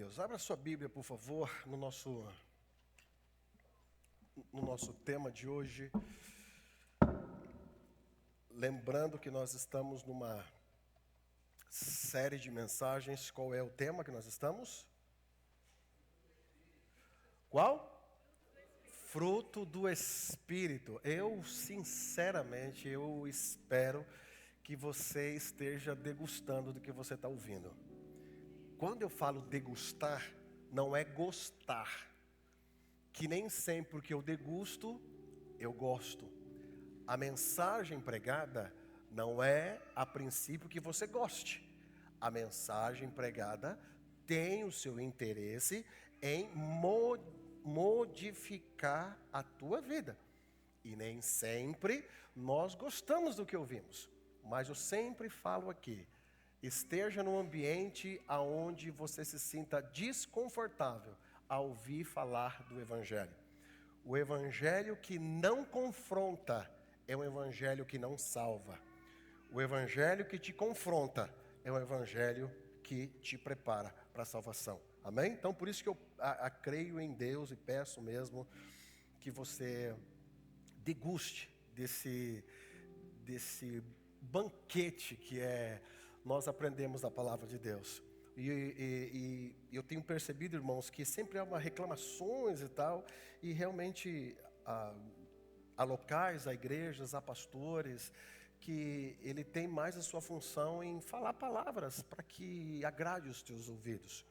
Deus. Abra sua Bíblia, por favor, no nosso tema de hoje. Lembrando que nós estamos numa série de mensagens. Qual é o tema que nós estamos? Qual? Fruto do Espírito. Sinceramente, eu espero que você esteja degustando do que você está ouvindo. Quando eu falo degustar, não é gostar. Que nem sempre o que eu degusto, eu gosto. A mensagem pregada não é a princípio que você goste. A mensagem pregada tem o seu interesse em modificar a tua vida. E nem sempre nós gostamos do que ouvimos. Mas eu sempre falo aqui, esteja num ambiente onde você se sinta desconfortável ao ouvir falar do Evangelho. O Evangelho que não confronta é um Evangelho que não salva. O Evangelho que te confronta é um Evangelho que te prepara para a salvação. Amém? Então, por isso que eu creio em Deus e peço mesmo que você deguste desse banquete que nós aprendemos da palavra de Deus. E eu tenho percebido, irmãos, que sempre há uma reclamações e tal, e realmente há locais, há igrejas, há pastores, que ele tem mais a sua função em falar palavras para que agrade os teus ouvidos,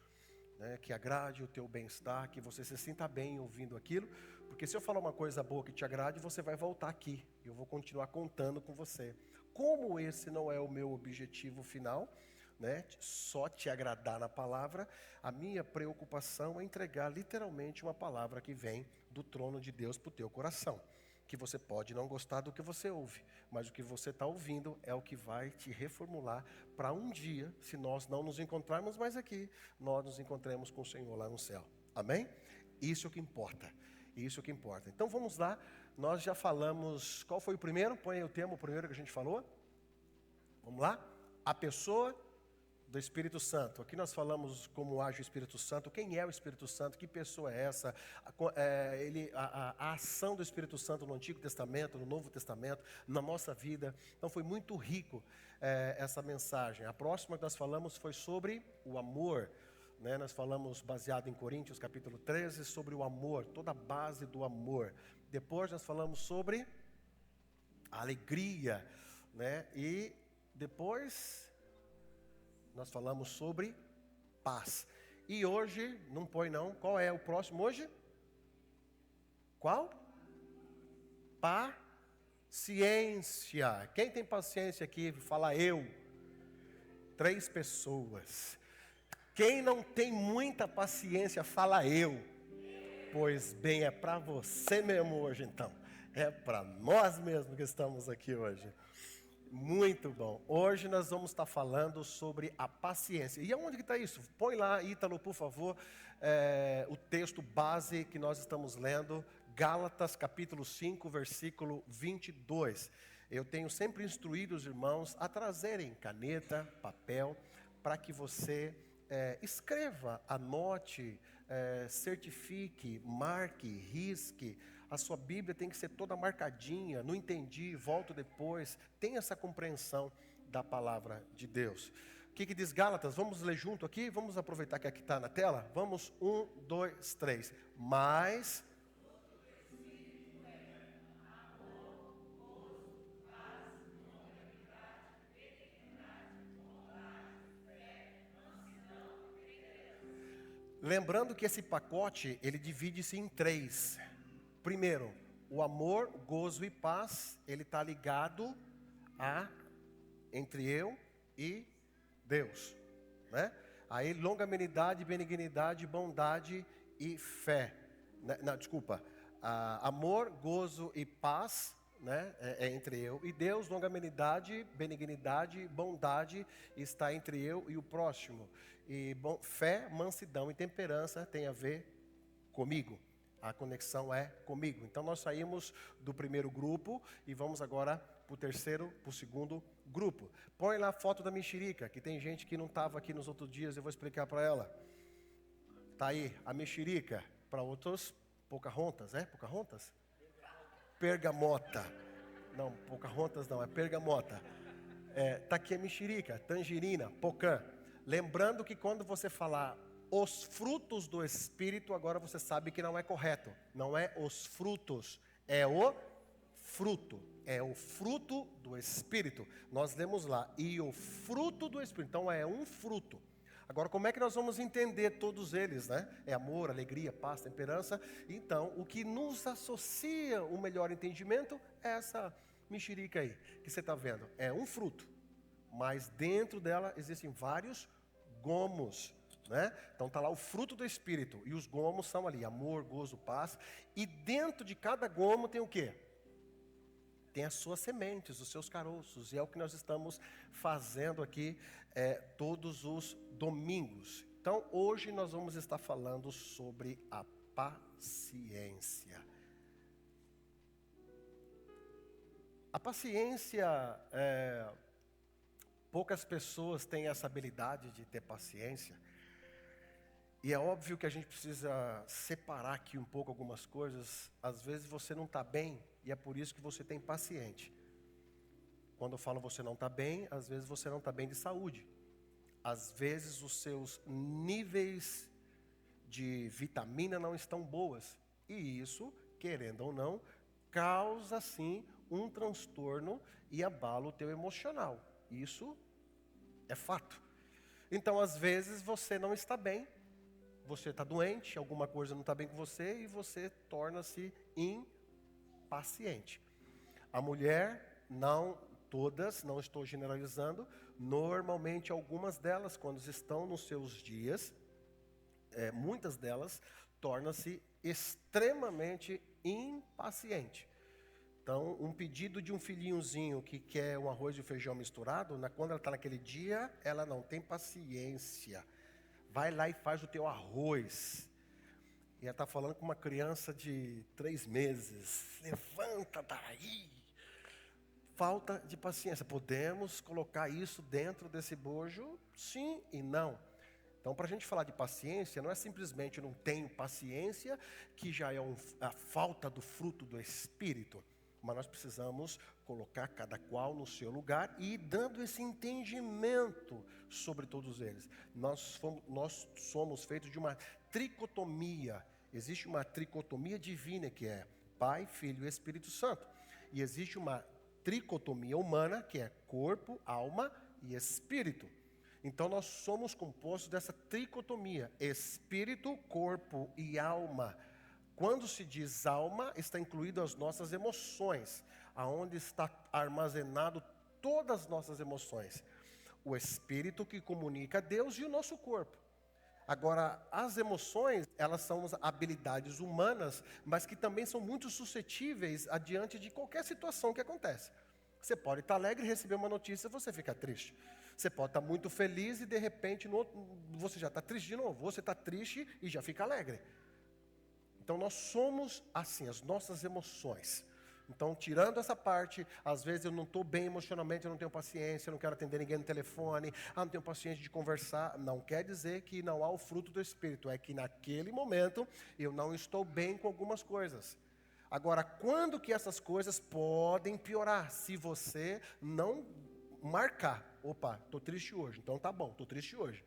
né? Que agrade o teu bem-estar, que você se sinta bem ouvindo aquilo, porque se eu falar uma coisa boa que te agrade, você vai voltar aqui, eu vou continuar contando com você. Como esse não é o meu objetivo final, né, só te agradar na palavra, a minha preocupação é entregar literalmente uma palavra que vem do trono de Deus para o teu coração. Que você pode não gostar do que você ouve, mas o que você está ouvindo é o que vai te reformular para um dia, se nós não nos encontrarmos mais aqui, nós nos encontremos com o Senhor lá no céu. Amém? Isso é o que importa. Isso é o que importa. Então vamos lá, nós já falamos, qual foi o primeiro? Põe aí o tema, o primeiro que a gente falou. Vamos lá? A pessoa do Espírito Santo. Aqui nós falamos como age o Espírito Santo, quem é o Espírito Santo, que pessoa é essa, a ação do Espírito Santo no Antigo Testamento, no Novo Testamento, na nossa vida. Então foi muito rico essa mensagem. A próxima que nós falamos foi sobre o amor, né? Nós falamos baseado em Coríntios capítulo 13 sobre o amor, toda a base do amor. Depois nós falamos sobre a alegria, né? E depois nós falamos sobre paz. E hoje, não põe não, qual é o próximo hoje? Qual? Paciência. Quem tem paciência aqui? Fala eu. 3 pessoas. Quem não tem muita paciência, fala eu. Pois bem, é para você mesmo hoje então. É para nós mesmos que estamos aqui hoje. Muito bom. Hoje nós vamos estar falando sobre a paciência. E aonde que está isso? Põe lá, Ítalo, por favor, o texto base que nós estamos lendo, Gálatas capítulo 5, versículo 22. Eu tenho sempre instruído os irmãos a trazerem caneta, papel, para que você escreva, anote, certifique, marque, risque. A sua Bíblia tem que ser toda marcadinha. Não entendi, volto depois. Tenha essa compreensão da palavra de Deus. O que diz Gálatas? Vamos ler junto aqui? Vamos aproveitar que aqui está na tela? Vamos, 1, 2, 3. Mas lembrando que esse pacote, ele divide-se em 3. Primeiro, o amor, gozo e paz, ele está ligado entre eu e Deus, né? Aí longanimidade, benignidade, bondade e fé. Amor, gozo e paz, né? É entre eu e Deus. Longanimidade, benignidade, bondade está entre eu e o próximo. E fé, mansidão e temperança tem a ver comigo. A conexão é comigo. Então nós saímos do primeiro grupo e vamos agora para o segundo grupo. Põe lá a foto da mexerica, que tem gente que não estava aqui nos outros dias, eu vou explicar para ela. Tá aí, a mexerica. Para outros, Pocahontas, Pocahontas? Pergamota. Não, Pocahontas não, é pergamota. Tá aqui a mexerica, tangerina, pocã. Lembrando que quando você falar os frutos do Espírito, agora você sabe que não é correto. Não é os frutos, é o fruto. É o fruto do Espírito. Nós lemos lá, e o fruto do Espírito. Então é um fruto. Agora, como é que nós vamos entender todos eles, né? É amor, alegria, paz, temperança. Então, o que nos associa o melhor entendimento é essa mexerica aí, que você está vendo. É um fruto, mas dentro dela existem vários gomos, né? Então está lá o fruto do Espírito, e os gomos são ali, amor, gozo, paz. E dentro de cada gomo tem o quê? Tem as suas sementes, os seus caroços, e é o que nós estamos fazendo aqui todos os domingos. Então, hoje nós vamos estar falando sobre a paciência. A paciência, poucas pessoas têm essa habilidade de ter paciência, e é óbvio que a gente precisa separar aqui um pouco algumas coisas. Às vezes você não está bem, e é por isso que você tem paciente. Quando eu falo você não está bem, às vezes você não está bem de saúde. Às vezes os seus níveis de vitamina não estão boas. E isso, querendo ou não, causa sim um transtorno e abala o teu emocional. Isso é fato. Então, às vezes você não está bem, você está doente, alguma coisa não está bem com você e você torna-se impaciente. A mulher, não todas, não estou generalizando, normalmente algumas delas, quando estão nos seus dias, muitas delas, tornam-se extremamente impaciente. Então, um pedido de um filhinhozinho que quer um arroz e feijão misturado, quando ela está naquele dia, ela não tem paciência. Vai lá e faz o teu arroz. E ela está falando com uma criança de 3 meses. Levanta daí. Falta de paciência. Podemos colocar isso dentro desse bojo? Sim e não. Então, para a gente falar de paciência, não é simplesmente não tenho paciência, que já é a falta do fruto do Espírito. Mas nós precisamos colocar cada qual no seu lugar e ir dando esse entendimento sobre todos eles. Nós somos feitos de uma tricotomia. Existe uma tricotomia divina que é Pai, Filho e Espírito Santo. E existe uma tricotomia humana que é corpo, alma e espírito. Então nós somos compostos dessa tricotomia, espírito, corpo e alma. Quando se diz alma, está incluído as nossas emoções, aonde está armazenado todas as nossas emoções. O espírito que comunica a Deus e o nosso corpo. Agora, as emoções, elas são habilidades humanas, mas que também são muito suscetíveis adiante de qualquer situação que acontece. Você pode estar alegre e receber uma notícia e você fica triste. Você pode estar muito feliz e de repente você já está triste de novo. Você está triste e já fica alegre. Então nós somos assim, as nossas emoções. Então, tirando essa parte, às vezes eu não estou bem emocionalmente, eu não tenho paciência, eu não quero atender ninguém no telefone, não tenho paciência de conversar. Não quer dizer que não há o fruto do Espírito, é que naquele momento eu não estou bem com algumas coisas. Agora, quando que essas coisas podem piorar? Se você não marcar, opa, estou triste hoje, então tá bom, estou triste hoje.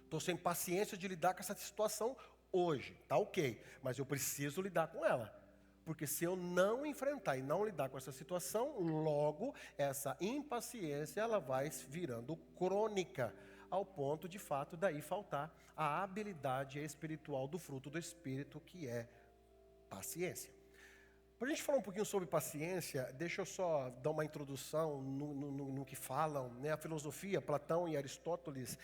Estou sem paciência de lidar com essa situação hoje, tá ok, mas eu preciso lidar com ela. Porque se eu não enfrentar e não lidar com essa situação, logo essa impaciência ela vai virando crônica, ao ponto de fato daí faltar a habilidade espiritual do fruto do Espírito, que é paciência. Para a gente falar um pouquinho sobre paciência, deixa eu só dar uma introdução no que falam, né? A filosofia, Platão e Aristóteles.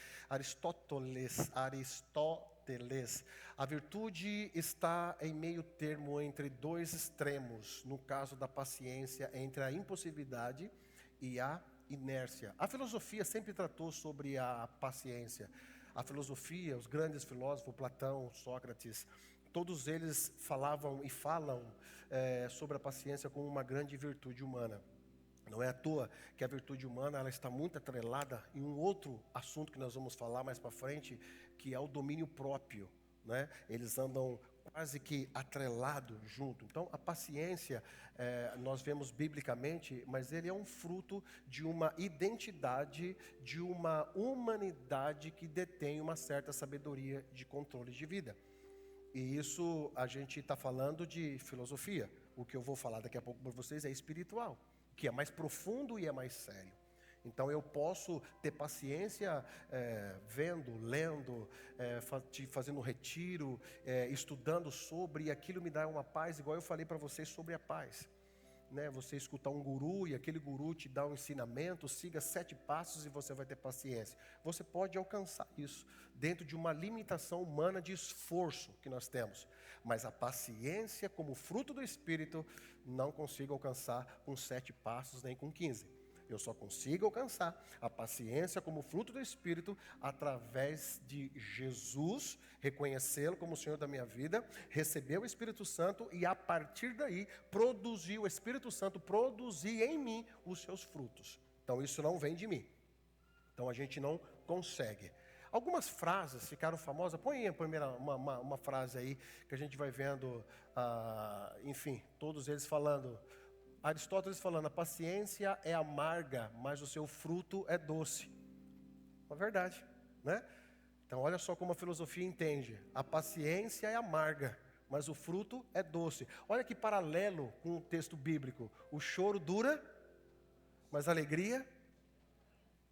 A virtude está em meio termo entre dois extremos, no caso da paciência, entre a impulsividade e a inércia. A filosofia sempre tratou sobre a paciência. A filosofia, os grandes filósofos, Platão, Sócrates, todos eles falavam e falam sobre a paciência como uma grande virtude humana. Não é à toa que a virtude humana ela está muito atrelada em um outro assunto que nós vamos falar mais para frente, que é o domínio próprio. né? Eles andam quase que atrelados junto. Então, a paciência, nós vemos biblicamente, mas ele é um fruto de uma identidade, de uma humanidade que detém uma certa sabedoria de controle de vida. E isso a gente está falando de filosofia. O que eu vou falar daqui a pouco para vocês é espiritual, que é mais profundo e é mais sério. Então eu posso ter paciência vendo, lendo, fazendo um retiro, estudando sobre, e aquilo me dá uma paz, igual eu falei para vocês sobre a paz. Né? Você escutar um guru e aquele guru te dá um ensinamento, siga 7 passos e você vai ter paciência. Você pode alcançar isso dentro de uma limitação humana de esforço que nós temos. Mas a paciência como fruto do Espírito não consigo alcançar com 7 passos nem com 15. Eu só consigo alcançar a paciência como fruto do Espírito através de Jesus, reconhecê-lo como o Senhor da minha vida, receber o Espírito Santo e a partir daí produzir, o Espírito Santo produzir em mim os seus frutos. Então isso não vem de mim. Então a gente não consegue. Algumas frases ficaram famosas. Põe aí a primeira, uma frase aí que a gente vai vendo, enfim, todos eles falando. Aristóteles falando, a paciência é amarga, mas o seu fruto é doce. Uma verdade, né? Então olha só como a filosofia entende. A paciência é amarga, mas o fruto é doce. Olha que paralelo com o texto bíblico. O choro dura, mas a alegria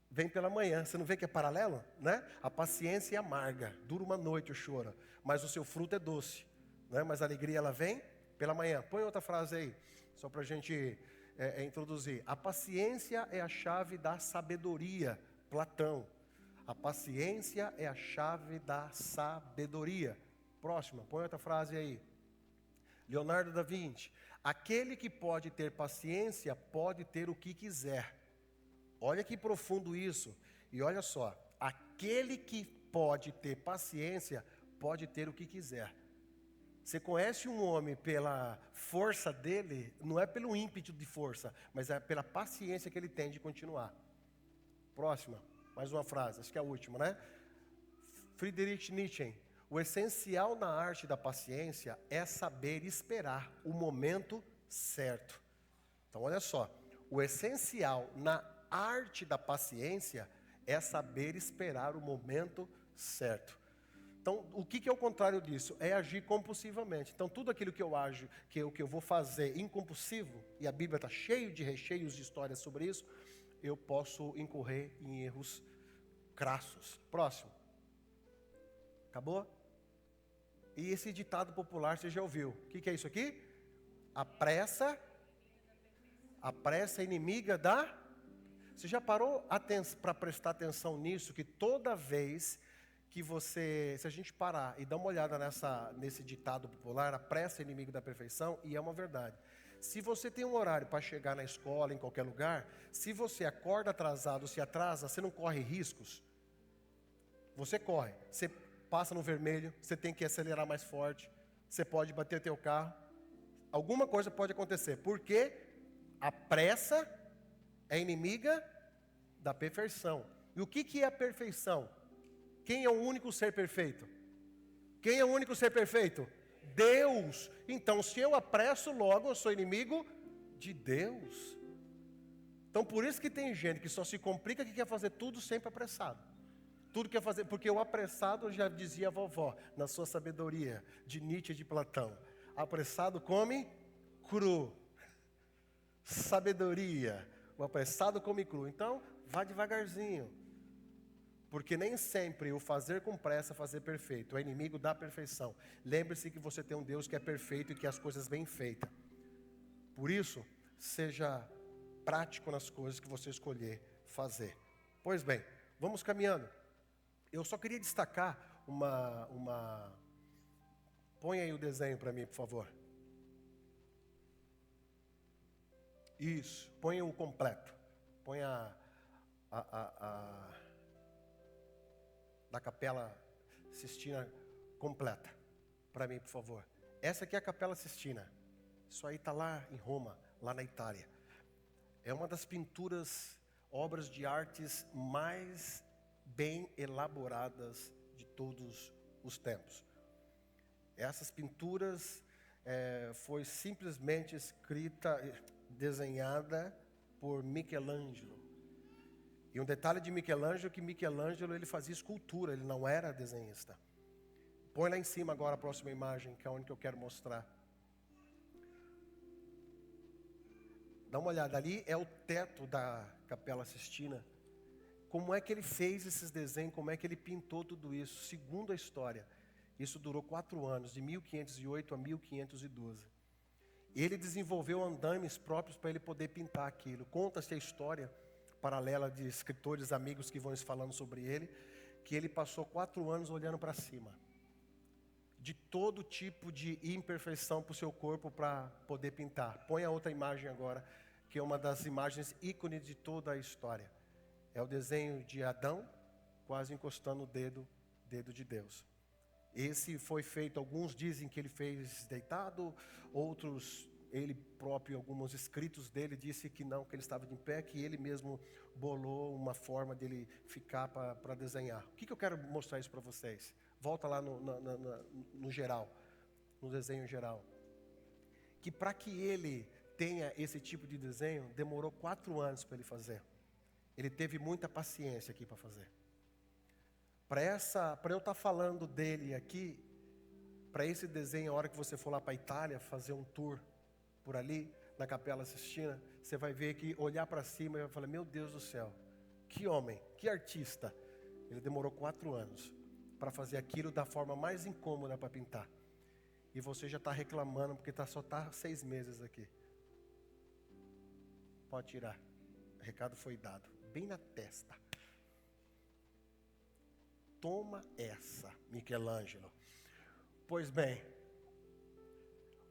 vem pela manhã. Você não vê que é paralelo, né? A paciência é amarga, dura uma noite o choro, mas o seu fruto é doce, né? Mas a alegria ela vem pela manhã. Põe outra frase aí. Só para a gente introduzir. A paciência é a chave da sabedoria. Platão. A paciência é a chave da sabedoria. Próxima, põe outra frase aí. Leonardo da Vinci. Aquele que pode ter paciência pode ter o que quiser. Olha que profundo isso. E olha só. Aquele que pode ter paciência pode ter o que quiser. Você conhece um homem pela força dele, não é pelo ímpeto de força, mas é pela paciência que ele tem de continuar. Próxima, mais uma frase, acho que é a última, né? Friedrich Nietzsche. O essencial na arte da paciência é saber esperar o momento certo. Então olha só, o essencial na arte da paciência é saber esperar o momento certo. Então, o que é o contrário disso? É agir compulsivamente. Então, tudo aquilo que eu ajo, que eu vou fazer incompulsivo, e a Bíblia está cheia de recheios de histórias sobre isso, eu posso incorrer em erros crassos. Próximo. Acabou? E esse ditado popular você já ouviu. O que é isso aqui? A pressa é inimiga da... Você já parou para prestar atenção nisso, que toda vez que você, se a gente parar e dar uma olhada nesse ditado popular, a pressa é inimigo da perfeição, e é uma verdade. Se você tem um horário para chegar na escola, em qualquer lugar, se você acorda atrasado, se atrasa, você não corre riscos? Você corre. Você passa no vermelho, você tem que acelerar mais forte, você pode bater teu carro, alguma coisa pode acontecer, porque a pressa é inimiga da perfeição. E o que é a perfeição? Quem é o único ser perfeito? Quem é o único ser perfeito? Deus. Então, se eu apresso logo, eu sou inimigo de Deus. Então, por isso que tem gente que só se complica, que quer fazer tudo sempre apressado. Tudo quer fazer, porque o apressado, já dizia a vovó, na sua sabedoria, de Nietzsche e de Platão. Apressado come cru. Sabedoria. O apressado come cru. Então, vá devagarzinho. Porque nem sempre o fazer com pressa fazer perfeito. É inimigo da perfeição. Lembre-se que você tem um Deus que é perfeito e que as coisas bem feitas. Por isso, seja prático nas coisas que você escolher fazer. Pois bem, vamos caminhando. Eu só queria destacar Põe aí o desenho para mim, por favor. Isso, põe o completo. Põe da Capela Sistina completa, para mim, por favor. Essa aqui é a Capela Sistina. Isso aí está lá em Roma, lá na Itália. É uma das pinturas, obras de artes mais bem elaboradas de todos os tempos. Essas pinturas foi simplesmente desenhada por Michelangelo. E um detalhe de Michelangelo é que Michelangelo ele fazia escultura, ele não era desenhista. Põe lá em cima agora a próxima imagem, que é onde que eu quero mostrar. Dá uma olhada, ali é o teto da Capela Sistina. Como é que ele fez esses desenhos, como é que ele pintou tudo isso? Segundo a história, isso durou 4 anos, de 1508 a 1512. Ele desenvolveu andames próprios para ele poder pintar aquilo. Conta-se a história paralela de escritores amigos que vão falando sobre ele, que ele passou 4 anos olhando para cima, de todo tipo de imperfeição para o seu corpo para poder pintar. Põe a outra imagem agora, que é uma das imagens ícones de toda a história. É o desenho de Adão, quase encostando o dedo de Deus. Esse foi feito, alguns dizem que ele fez deitado, outros, ele próprio, alguns escritos dele, disse que não, que ele estava de pé, que ele mesmo bolou uma forma dele ficar para desenhar. O que eu quero mostrar isso para vocês? Volta lá no geral, no desenho geral. Que para que ele tenha esse tipo de desenho, demorou 4 anos para ele fazer. Ele teve muita paciência aqui para fazer. Para eu estar falando dele aqui, para esse desenho, a hora que você for lá para a Itália, fazer um tour por ali, na Capela Sistina, você vai ver que olhar para cima e vai falar, meu Deus do céu, que homem, que artista. Ele demorou 4 anos para fazer aquilo da forma mais incômoda para pintar. E você já está reclamando porque só está 6 meses aqui. Pode tirar. O recado foi dado. Bem na testa. Toma essa, Michelangelo. Pois bem,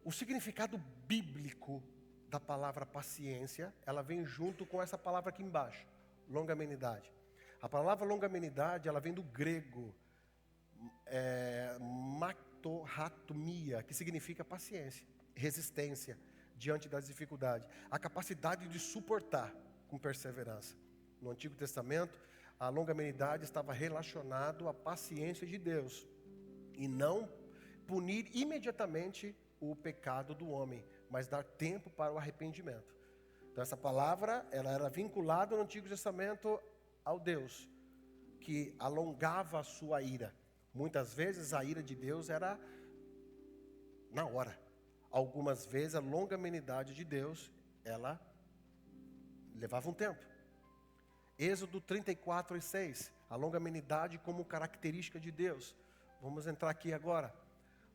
o significado bíblico da palavra paciência, ela vem junto com essa palavra aqui embaixo, longanimidade. A palavra longanimidade, ela vem do grego, maktohatomia, que significa paciência, resistência diante das dificuldades, a capacidade de suportar com perseverança. No Antigo Testamento, a longanimidade estava relacionado à paciência de Deus e não punir imediatamente o pecado do homem, mas dar tempo para o arrependimento. Então essa palavra, ela era vinculada no Antigo Testamento ao Deus que alongava a sua ira. Muitas vezes a ira de Deus era na hora. Algumas vezes a longanimidade de Deus, ela levava um tempo. Êxodo 34:6, a longanimidade como característica de Deus. Vamos entrar aqui agora.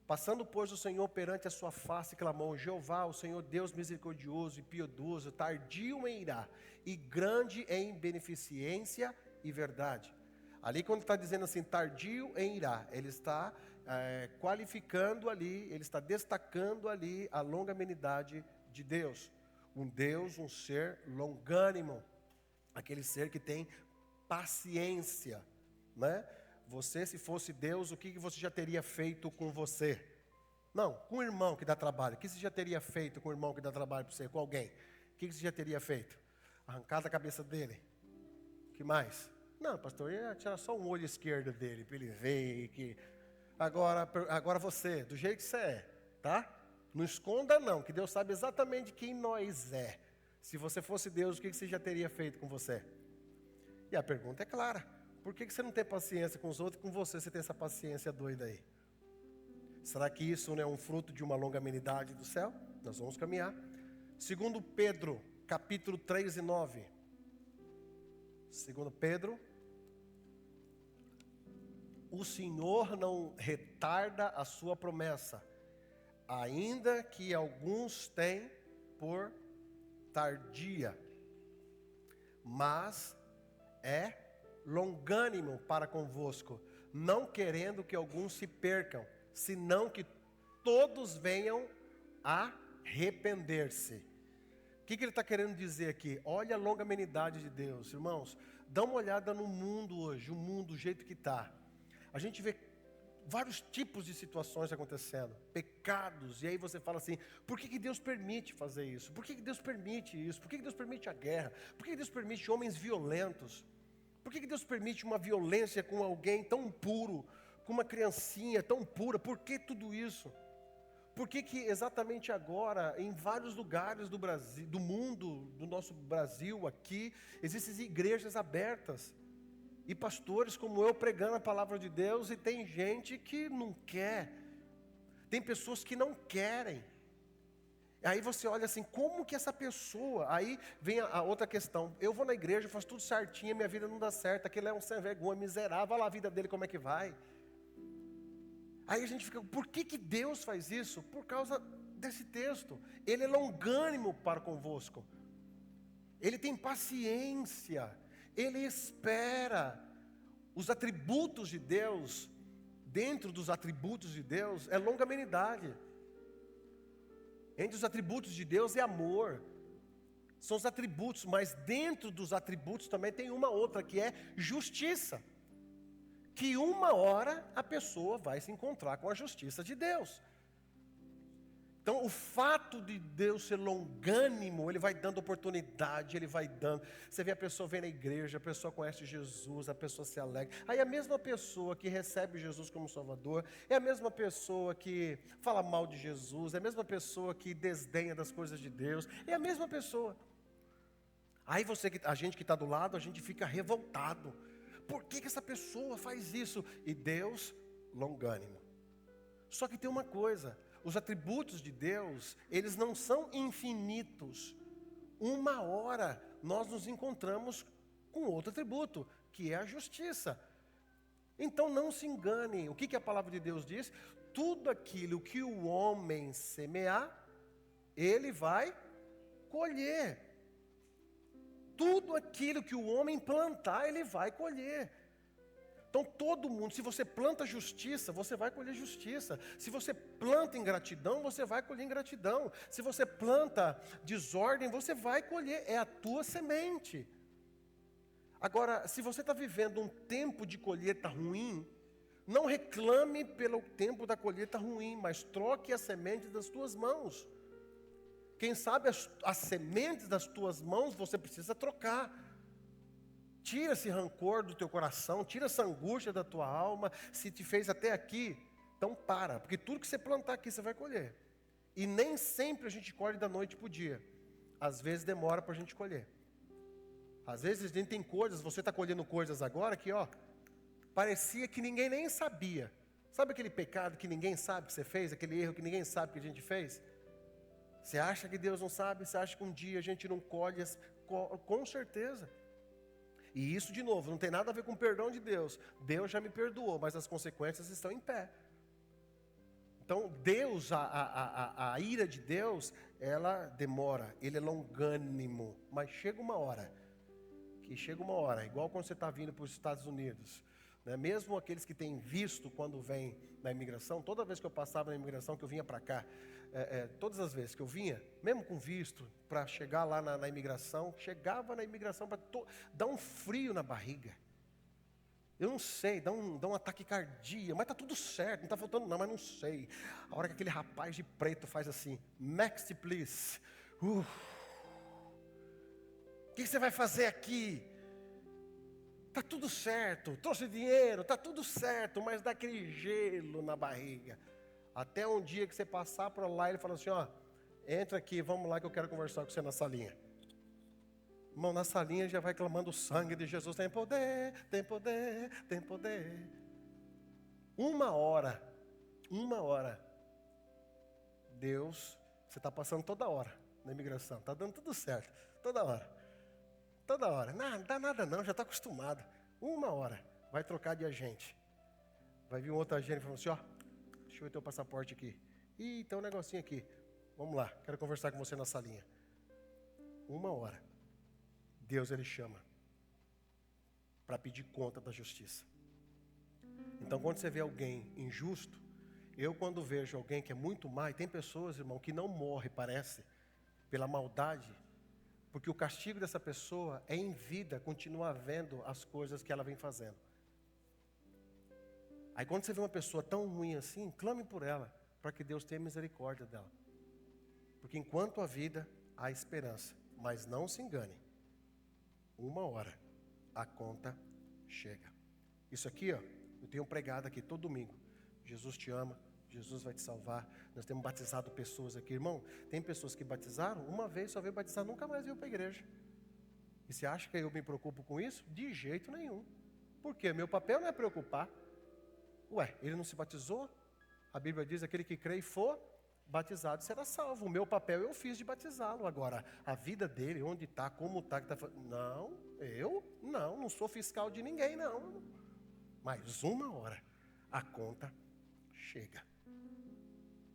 Passando, pois, o Senhor perante a sua face, clamou, Jeová, o Senhor Deus misericordioso e piedoso, tardio em irar, e grande em beneficência e verdade. Ali quando está dizendo assim, tardio em irar, ele está qualificando ali, ele está destacando ali a longanimidade de Deus. Deus, um ser longânimo, aquele ser que tem paciência, né? Você, se fosse Deus, o que você já teria feito com você? Não, com o irmão que dá trabalho. O que você já teria feito com o irmão que dá trabalho para você? Com alguém? O que você já teria feito? Arrancado a cabeça dele? O que mais? Não, pastor, eu ia tirar só um olho esquerdo dele, para ele ver que... Agora você, do jeito que você é, tá? Não esconda não, que Deus sabe exatamente quem nós é. Se você fosse Deus, o que você já teria feito com você? E a pergunta é clara. Por que você não tem paciência com os outros e com você tem essa paciência doida aí? Será que isso não é um fruto de uma longanimidade do céu? Nós vamos caminhar. Segundo Pedro, capítulo 3:9. Segundo Pedro, o Senhor não retarda a sua promessa, ainda que alguns têm por tardia, mas é longânimo para convosco, não querendo que alguns se percam, senão que todos venham a arrepender-se. O que ele está querendo dizer aqui? Olha a longanimidade de Deus, irmãos. Dá uma olhada no mundo hoje, o mundo do jeito que está. A gente vê vários tipos de situações acontecendo, pecados, e aí você fala assim, por que Deus permite fazer isso? Por que Deus permite isso? Por que Deus permite a guerra? Por que Deus permite homens violentos? Por que Deus permite uma violência com alguém tão puro com uma criancinha tão pura. Por que tudo isso? Por que exatamente agora, em vários lugares do Brasil, do mundo, do nosso Brasil aqui, existem igrejas abertas, e pastores como eu pregando a palavra de Deus, e tem gente que não quer, tem pessoas que não querem. Aí você olha assim, como que essa pessoa... Aí vem a outra questão, eu vou na igreja, faço tudo certinho, minha vida não dá certo, aquele é um sem vergonha, miserável, olha lá a vida dele como é que vai. Aí a gente fica, por que Deus faz isso? Por causa desse texto. Ele é longânimo para convosco. Ele tem paciência. Ele espera. Os atributos de Deus, dentro dos atributos de Deus, é longanimidade. Entre os atributos de Deus é amor. São os atributos, mas dentro dos atributos também tem uma outra, que é justiça. Que uma hora a pessoa vai se encontrar com a justiça de Deus. Então, o fato de Deus ser longânimo, Ele vai dando oportunidade, Ele vai dando. Você vê a pessoa vem na igreja, a pessoa conhece Jesus, a pessoa se alegra. Aí a mesma pessoa que recebe Jesus como Salvador, é a mesma pessoa que fala mal de Jesus, é a mesma pessoa que desdenha das coisas de Deus, é a mesma pessoa. Aí a gente que está do lado, a gente fica revoltado. Por que essa pessoa faz isso? E Deus, longânimo. Só que tem uma coisa, os atributos de Deus, eles não são infinitos. Uma hora nós nos encontramos com outro atributo, que é a justiça. Então não se engane, o que a palavra de Deus diz? Tudo aquilo que o homem semear, ele vai colher. Tudo aquilo que o homem plantar, ele vai colher. Então todo mundo, se você planta justiça, você vai colher justiça. Se você planta ingratidão, você vai colher ingratidão. Se você planta desordem, você vai colher, é a tua semente. Agora, se você está vivendo um tempo de colheita ruim, não reclame pelo tempo da colheita ruim, mas troque as sementes das tuas mãos. Quem sabe as sementes das tuas mãos você precisa trocar. Tira esse rancor do teu coração, tira essa angústia da tua alma. Se te fez até aqui, então para, porque tudo que você plantar aqui você vai colher. E nem sempre a gente colhe da noite para o dia. Às vezes demora para a gente colher. Às vezes a gente tem coisas, você está colhendo coisas agora que parecia que ninguém nem sabia. Sabe aquele pecado que ninguém sabe que você fez, aquele erro que ninguém sabe que a gente fez? Você acha que Deus não sabe? Você acha que um dia a gente não colhe? Com certeza. E isso, de novo, não tem nada a ver com o perdão de Deus. Deus já me perdoou, mas as consequências estão em pé. Então, Deus, a ira de Deus, ela demora. Ele é longânimo. Mas chega uma hora, igual quando você está vindo para os Estados Unidos. Né? Mesmo aqueles que têm visto quando vem na imigração, toda vez que eu passava na imigração, que eu vinha para cá, todas as vezes que eu vinha, mesmo com visto, para chegar lá na imigração, chegava na imigração para dar um frio na barriga. Eu não sei, dá um ataque cardíaco, mas está tudo certo, não está faltando não, mas não sei. A hora que aquele rapaz de preto faz assim, next please. O que você vai fazer aqui? Está tudo certo, trouxe dinheiro, está tudo certo, mas dá aquele gelo na barriga. Até um dia que você passar por lá, ele fala assim, entra aqui, vamos lá que eu quero conversar com você na salinha. Irmão, na salinha já vai clamando o sangue de Jesus, tem poder, tem poder, tem poder. Uma hora, Deus, você está passando toda hora na imigração, está dando tudo certo, toda hora, não dá nada não, já está acostumado. Uma hora, vai trocar de agente. Vai vir um outro agente e falar assim, deixa eu ver teu passaporte aqui. Ih, tem um negocinho aqui. Vamos lá, quero conversar com você na salinha. Uma hora. Deus, Ele chama para pedir conta da justiça. Então, quando você vê alguém injusto, eu quando vejo alguém que é muito má, e tem pessoas, irmão, que não morre, parece, pela maldade, porque o castigo dessa pessoa é em vida, continuar vendo as coisas que ela vem fazendo. Aí quando você vê uma pessoa tão ruim assim, clame por ela, para que Deus tenha misericórdia dela. Porque enquanto há vida, há esperança. Mas não se engane. Uma hora, a conta chega. Isso aqui, Eu tenho pregado aqui todo domingo. Jesus te ama, Jesus vai te salvar. Nós temos batizado pessoas aqui. Irmão, tem pessoas que batizaram, uma vez só veio batizar, nunca mais veio para a igreja. E você acha que eu me preocupo com isso? De jeito nenhum. Por quê? Meu papel não é preocupar. Ué, ele não se batizou? A Bíblia diz, aquele que crê e for batizado será salvo. O meu papel eu fiz de batizá-lo. Agora, a vida dele, onde está, como está, que está fazendo. Não, eu não sou fiscal de ninguém, não. Mas uma hora a conta chega.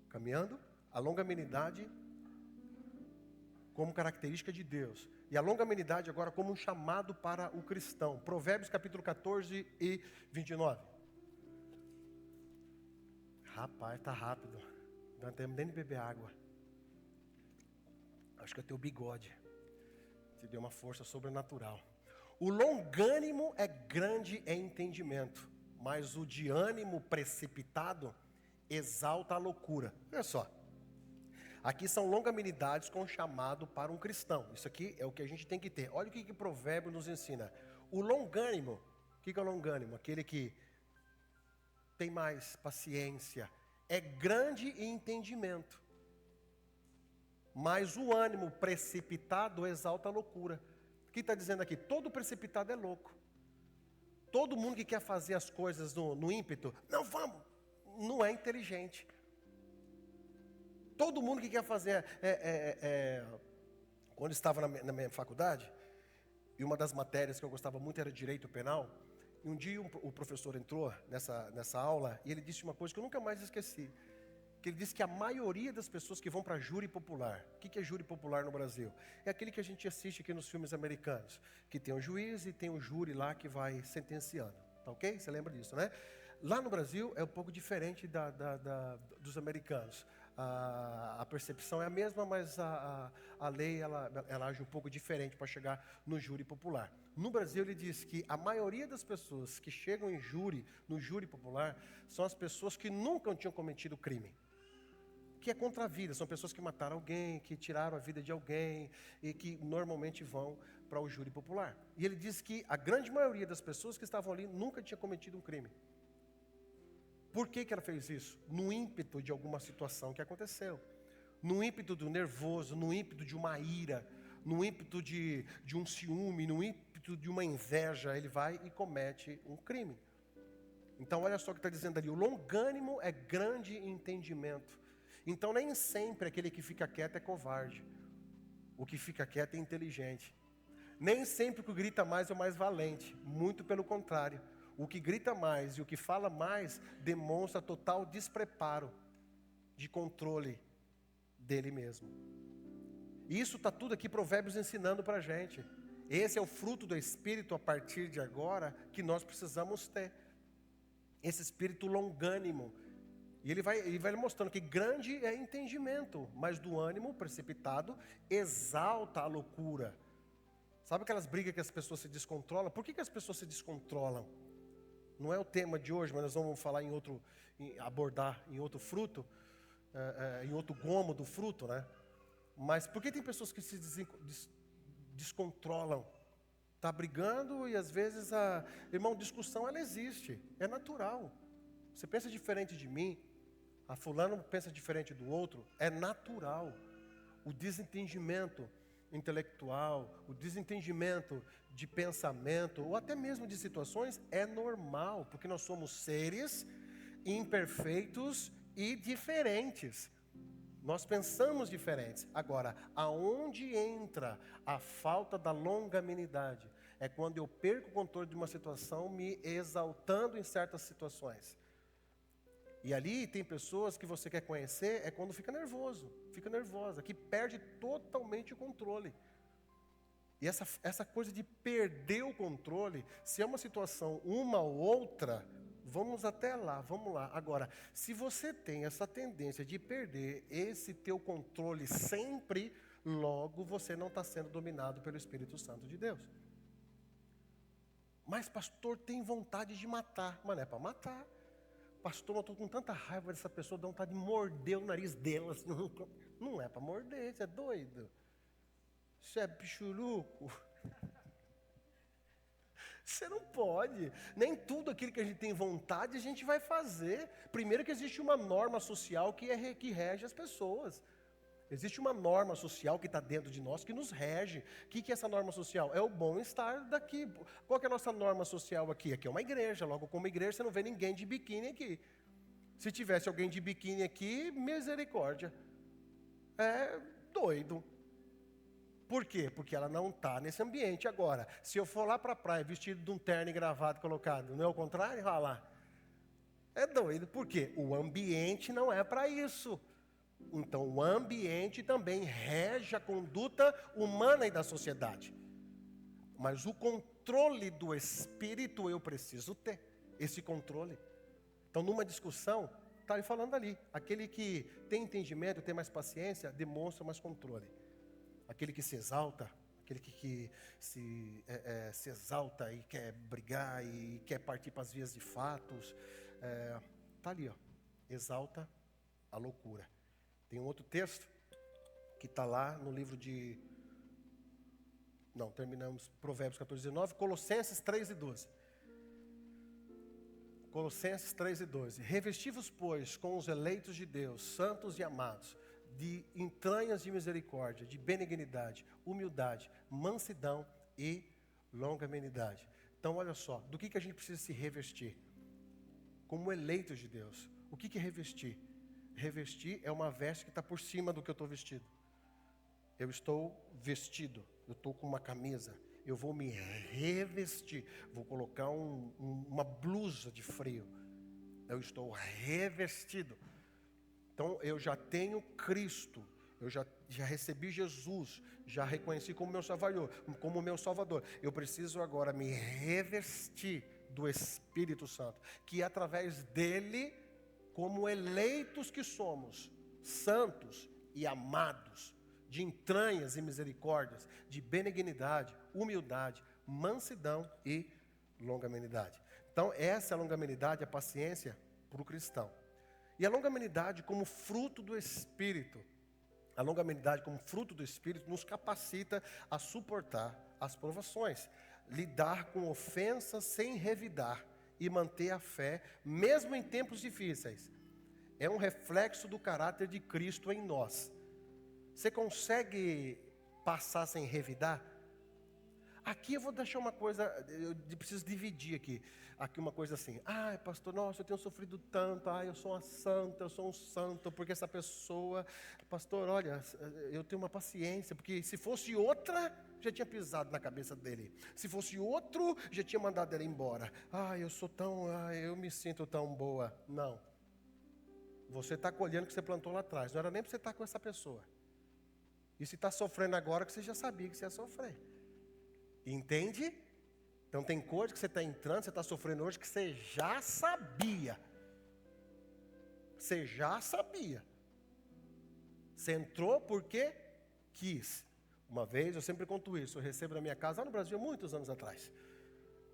Caminhando, a longanimidade como característica de Deus. E a longanimidade agora como um chamado para o cristão. Provérbios capítulo 14 e 29. Rapaz, tá rápido. Não temos nem de beber água. Acho que é teu bigode. Te deu uma força sobrenatural. O longânimo é grande em entendimento, mas o de ânimo precipitado exalta a loucura. Olha só. Aqui são longanimidades com chamado para um cristão. Isso aqui é o que a gente tem que ter. Olha o que o provérbio nos ensina. O longânimo, o que é o longânimo? Aquele que tem mais paciência, é grande em entendimento. Mas o ânimo precipitado exalta a loucura. O que está dizendo aqui? Todo precipitado é louco. Todo mundo que quer fazer as coisas no ímpeto, não vamos, não é inteligente. Todo mundo que quer fazer, quando estava na minha faculdade, e uma das matérias que eu gostava muito era direito penal, e um dia o professor entrou nessa aula, e ele disse uma coisa que eu nunca mais esqueci, que ele disse que a maioria das pessoas que vão para júri popular, o que é júri popular no Brasil? É aquele que a gente assiste aqui nos filmes americanos, que tem o juiz e tem o júri lá que vai sentenciando, tá ok? Você lembra disso, né? Lá no Brasil é um pouco diferente dos americanos. A percepção é a mesma, mas a lei ela age um pouco diferente para chegar no júri popular. No Brasil ele diz que a maioria das pessoas que chegam no júri popular, são as pessoas que nunca tinham cometido crime. Que é contra a vida, são pessoas que mataram alguém, que tiraram a vida de alguém e que normalmente vão para o júri popular. E ele diz que a grande maioria das pessoas que estavam ali nunca tinha cometido um crime. Por que ela fez isso? No ímpeto de alguma situação que aconteceu. No ímpeto do nervoso, no ímpeto de uma ira, no ímpeto de um ciúme, no ímpeto de uma inveja, ele vai e comete um crime. Então olha só o que está dizendo ali, o longânimo é grande em entendimento. Então nem sempre aquele que fica quieto é covarde. O que fica quieto é inteligente. Nem sempre o que grita mais é o mais valente. Muito pelo contrário. O que grita mais e o que fala mais demonstra total despreparo de controle dele mesmo. Isso está tudo aqui Provérbios ensinando para a gente. Esse é o fruto do Espírito a partir de agora que nós precisamos ter. Esse espírito longânimo. E ele vai mostrando que grande é entendimento, mas do ânimo precipitado exalta a loucura. Sabe aquelas brigas que as pessoas se descontrolam? Por que as pessoas se descontrolam? Não é o tema de hoje, mas nós vamos falar abordar em outro fruto, em outro gomo do fruto, né? Mas por que tem pessoas que se descontrolam? Está brigando e às vezes irmão, discussão ela existe, é natural. Você pensa diferente de mim, a fulano pensa diferente do outro, é natural. O desentendimento intelectual, o desentendimento de pensamento, ou até mesmo de situações, é normal, porque nós somos seres imperfeitos e diferentes. Nós pensamos diferentes. Agora, aonde entra a falta da longanimidade? É quando eu perco o controle de uma situação, me exaltando em certas situações. E ali tem pessoas que você quer conhecer, é quando fica nervoso, fica nervosa, que perde totalmente o controle. E essa coisa de perder o controle, se é uma situação uma ou outra, vamos até lá, vamos lá. Agora, se você tem essa tendência de perder esse teu controle sempre, logo você não está sendo dominado pelo Espírito Santo de Deus. Mas pastor, tem vontade de matar, mas não é para matar. Pastor, eu estou com tanta raiva dessa pessoa, dá vontade de morder o nariz dela. Assim, não é para morder, você é doido. Você é pichuruco. Você não pode. Nem tudo aquilo que a gente tem vontade a gente vai fazer. Primeiro que existe uma norma social que rege as pessoas. Existe uma norma social que está dentro de nós que nos rege. O que é essa norma social? É o bom-estar daqui. Qual que é a nossa norma social aqui? Aqui é uma igreja. Logo, como igreja, você não vê ninguém de biquíni aqui. Se tivesse alguém de biquíni aqui, misericórdia. É doido. Por quê? Porque ela não está nesse ambiente agora. Se eu for lá para a praia vestido de um terno e gravata colocado, não é o contrário? Olha lá. É doido. Por quê? O ambiente não é para isso. Então, o ambiente também rege a conduta humana e da sociedade. Mas o controle do espírito eu preciso ter. Esse controle. Então, numa discussão, está falando ali. Aquele que tem entendimento, tem mais paciência, demonstra mais controle. Aquele que se exalta, aquele que se exalta e quer brigar e quer partir para as vias de fatos, está ali, ó, exalta a loucura. Tem um outro texto que está lá no livro de... Não, terminamos Provérbios 14, 19, Colossenses 3 e 12. Colossenses 3 e 12. Revesti-vos, pois, com os eleitos de Deus, santos e amados, de entranhas de misericórdia, de benignidade, humildade, mansidão e longanimidade. Então, olha só, do que a gente precisa se revestir? Como eleitos de Deus. O que é revestir? Revestir é uma veste que está por cima do que eu estou vestido. Eu estou vestido, eu estou com uma camisa, eu vou me revestir, vou colocar uma blusa de frio. Eu estou revestido. Então, eu já tenho Cristo, eu já recebi Jesus, já reconheci como meu Salvador. Eu preciso agora me revestir do Espírito Santo, que através dele, como eleitos que somos, santos e amados, de entranhas e misericórdias, de benignidade, humildade, mansidão e longanimidade. Então, essa é a longanimidade, a paciência para o cristão. E a longanimidade como fruto do Espírito. A longanimidade como fruto do Espírito nos capacita a suportar as provações, lidar com ofensas sem revidar e manter a fé, mesmo em tempos difíceis. É um reflexo do caráter de Cristo em nós. Você consegue passar sem revidar? Aqui eu vou deixar uma coisa, eu preciso dividir aqui uma coisa assim. Ai, pastor, nossa, eu tenho sofrido tanto, eu sou uma santa, eu sou um santo, porque essa pessoa, pastor, olha, eu tenho uma paciência, porque se fosse outra, já tinha pisado na cabeça dele. Se fosse outro, já tinha mandado ele embora. Eu me sinto tão boa. Não. Você está colhendo o que você plantou lá atrás, não era nem para você estar com essa pessoa. E se está sofrendo agora, que você já sabia que você ia sofrer. Entende? Então tem coisa que você está entrando, você está sofrendo hoje, que você já sabia. Você já sabia. Você entrou porque quis. Uma vez, eu sempre conto isso, eu recebo na minha casa, lá no Brasil, muitos anos atrás.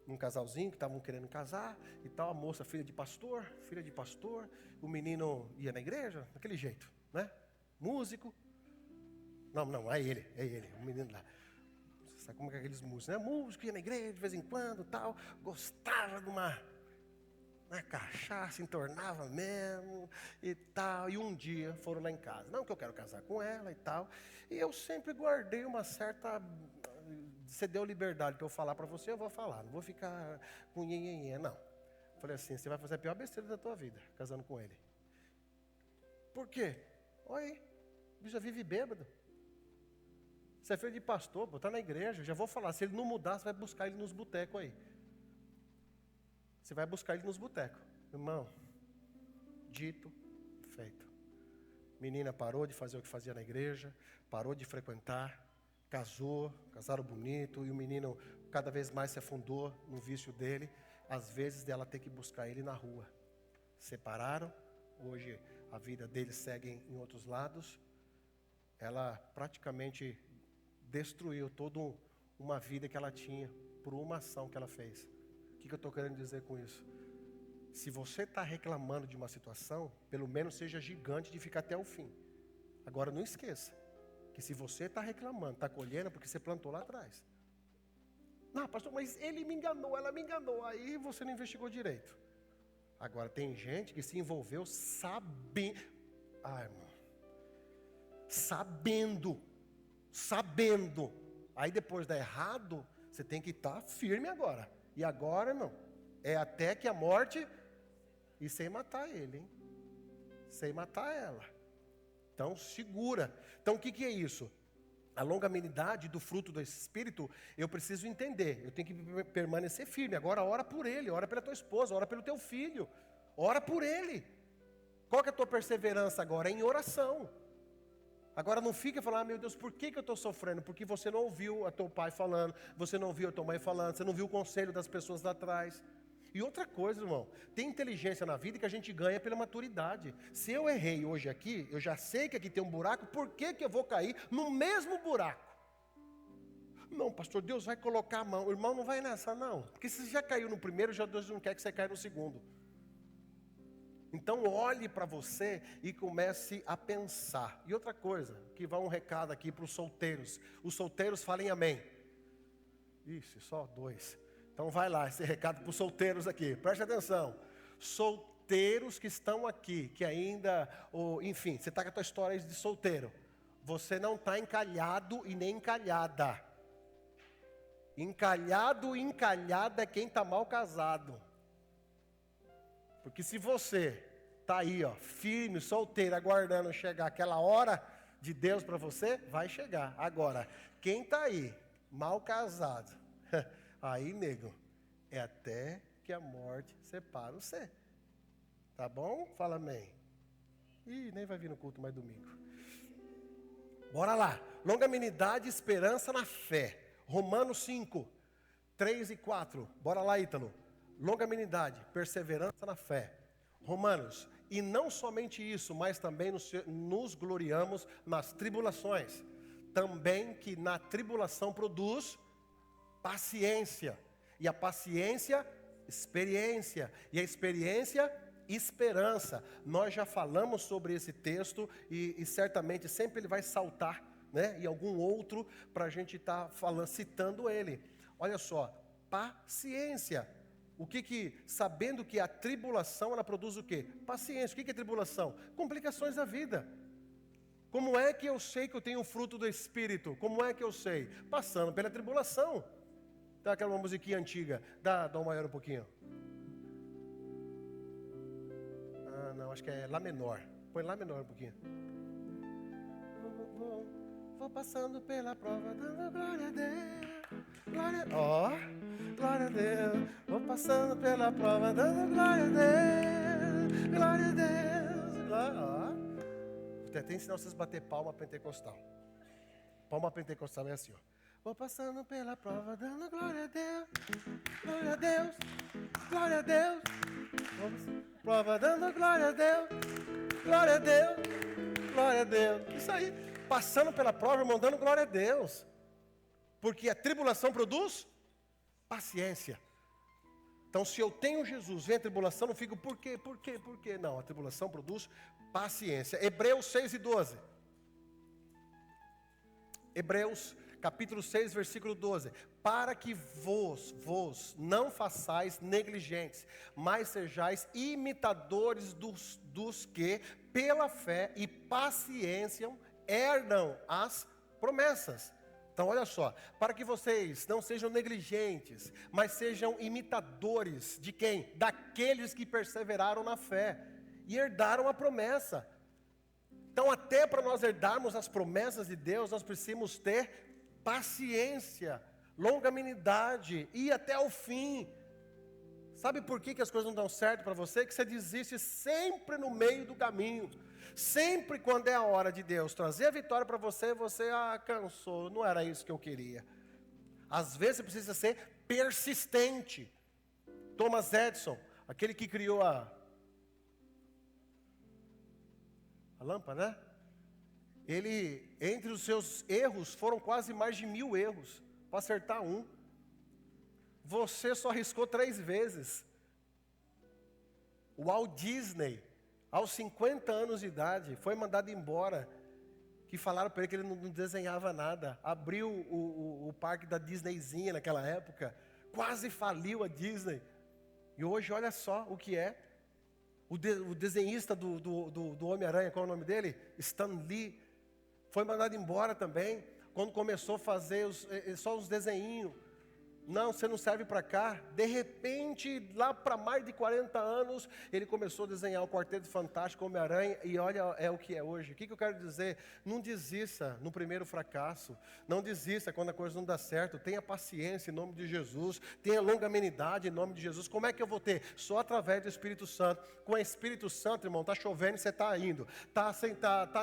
Um casalzinho que estavam querendo casar e tal, a moça, filha de pastor, o menino ia na igreja, daquele jeito, né? Músico. Não, é ele, o menino lá. Você sabe como é que aqueles músicos, né? Músico, ia na igreja de vez em quando, tal, gostava de uma cachaça, entornava mesmo e tal. E um dia foram lá em casa. Não que eu quero casar com ela e tal. E eu sempre guardei uma certa... Você deu liberdade para eu falar para você, eu vou falar. Não vou ficar com nhenhenhé, não. Falei assim, você vai fazer a pior besteira da tua vida, casando com ele. Por quê? Olha aí, o bicho já vive bêbado. Você é filho de pastor, está na igreja, já vou falar. Se ele não mudar, você vai buscar ele nos botecos aí. Você vai buscar ele nos botecos. Irmão, dito, feito. Menina parou de fazer o que fazia na igreja, parou de frequentar, casaram bonito, e o menino cada vez mais se afundou no vício dele, às vezes dela ter que buscar ele na rua. Separaram, hoje a vida deles segue em outros lados. Ela praticamente destruiu toda uma vida que ela tinha por uma ação que ela fez. O que eu estou querendo dizer com isso? Se você está reclamando de uma situação, pelo menos seja gigante de ficar até o fim. Agora não esqueça que se você está reclamando, está colhendo, é porque você plantou lá atrás. Não, pastor, mas ele me enganou, ela me enganou. Aí você não investigou direito. Agora, tem gente que se envolveu sabendo. Ai, irmão. Sabendo. Aí depois dá errado, você tem que estar firme agora. E agora, irmão, é até que a morte, e sem matar ele, hein? Sem matar ela. Então, segura. Então, o que é isso? A longanimidade do fruto do Espírito, eu preciso entender. Eu tenho que permanecer firme. Agora, ora por ele, ora pela tua esposa, ora pelo teu filho. Ora por ele. Qual que é a tua perseverança agora? É em oração. Agora não fica falando, meu Deus, por que eu estou sofrendo? Porque você não ouviu a teu pai falando, você não ouviu a tua mãe falando, você não viu o conselho das pessoas lá atrás. E outra coisa, irmão, tem inteligência na vida que a gente ganha pela maturidade. Se eu errei hoje aqui, eu já sei que aqui tem um buraco, por que eu vou cair no mesmo buraco? Não, pastor, Deus vai colocar a mão. O irmão não vai nessa, não. Porque se você já caiu no primeiro, já Deus não quer que você caia no segundo. Então olhe para você e comece a pensar. E outra coisa, que vai um recado aqui para os solteiros. Os solteiros falem amém. Ixi, só 2. Então vai lá, esse recado para os solteiros aqui. Preste atenção. Solteiros que estão aqui, que ainda, enfim, você está com a tua história de solteiro. Você não está encalhado e nem encalhada. Encalhado e encalhada é quem está mal casado. Porque se você está aí, ó, firme, solteiro, aguardando chegar aquela hora de Deus para você, vai chegar. Agora, quem está aí, mal casado, aí, nego, é até que a morte separa você. Tá bom? Fala amém. Ih, nem vai vir no culto mais domingo. Bora lá. Longanimidade e esperança na fé. Romanos 5, 3 e 4. Bora lá, Ítalo. Longanimidade, perseverança na fé. Romanos, e não somente isso, mas também nos gloriamos nas tribulações. Também que na tribulação produz paciência. E a paciência, experiência. E a experiência, esperança. Nós já falamos sobre esse texto e certamente sempre ele vai saltar, né, em algum outro para a gente estar citando ele. Olha só, paciência. Sabendo que a tribulação, ela produz o quê? Paciência. O que é tribulação? Complicações da vida. Como é que eu sei que eu tenho o fruto do Espírito? Como é que eu sei? Passando pela tribulação. Tá aquela musiquinha antiga. Dá um maior um pouquinho. Ah, não, acho que é Lá menor. Põe Lá menor um pouquinho. Vou passando pela prova, dando glória a Deus. Glória a Deus. Vou passando pela prova, dando glória a Deus. Glória a Deus. Vou até ensinar vocês a bater palma pentecostal. Palma pentecostal é assim, ó. Vou passando pela prova, dando glória a Deus. Glória a Deus. Glória a Deus. Prova dando glória a Deus. Glória a Deus. Glória a Deus. Isso aí. Passando pela prova, irmão, dando glória a Deus. Porque a tribulação produz paciência. Então, se eu tenho Jesus, vem a tribulação, não fico, por quê? Não, a tribulação produz paciência. Hebreus 6 e 12. Hebreus, capítulo 6, versículo 12. Para que vos não façais negligentes, mas sejais imitadores dos que, pela fé e paciência, herdam as promessas. Então olha só, para que vocês não sejam negligentes, mas sejam imitadores de quem? Daqueles que perseveraram na fé e herdaram a promessa. Então até para nós herdarmos as promessas de Deus, nós precisamos ter paciência, longanimidade e até o fim. Sabe por que as coisas não dão certo para você? Que você desiste sempre no meio do caminho. Sempre quando é a hora de Deus trazer a vitória para você, você cansou, não era isso que eu queria. Às vezes você precisa ser persistente. Thomas Edison, aquele que criou a lâmpada, né? Ele, entre os seus erros, foram quase mais de 1000 erros, para acertar um. Você só arriscou 3 vezes. O Walt Disney, aos 50 anos de idade, foi mandado embora. que falaram para ele que ele não desenhava nada. Abriu o parque da Disneyzinha naquela época, quase faliu a Disney. E hoje olha só o que é. O desenhista do Homem-Aranha, qual é o nome dele? Stan Lee, foi mandado embora também, quando começou a fazer só os desenhinhos. Não, você não serve para cá. De repente, lá para mais de 40 anos, ele começou a desenhar o Quarteto Fantástico, Homem-Aranha, e olha, é o que é hoje. O que eu quero dizer? Não desista no primeiro fracasso. Não desista quando a coisa não dá certo. Tenha paciência em nome de Jesus. Tenha longanimidade em nome de Jesus. Como é que eu vou ter? Só através do Espírito Santo. Com o Espírito Santo, irmão, está chovendo e você está indo. Tá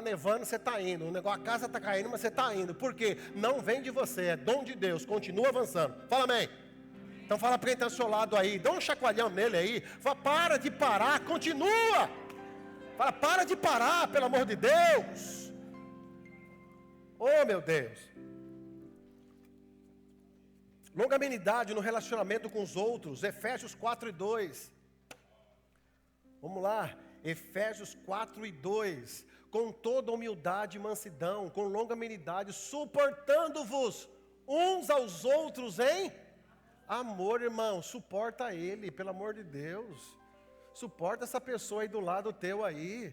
nevando, você está indo. A casa está caindo, mas você está indo. Por quê? Não vem de você, é dom de Deus. Continua avançando. Fala, amém. Então fala para quem está ao seu lado aí, dá um chacoalhão nele aí, fala, para de parar, continua. Fala, para de parar, pelo amor de Deus. Oh, meu Deus. Longanimidade no relacionamento com os outros, Efésios 4:2. Vamos lá, Efésios 4:2. Com toda humildade e mansidão, com longanimidade, suportando-vos uns aos outros em amor, irmão. Suporta ele, pelo amor de Deus. Suporta essa pessoa aí do lado teu aí.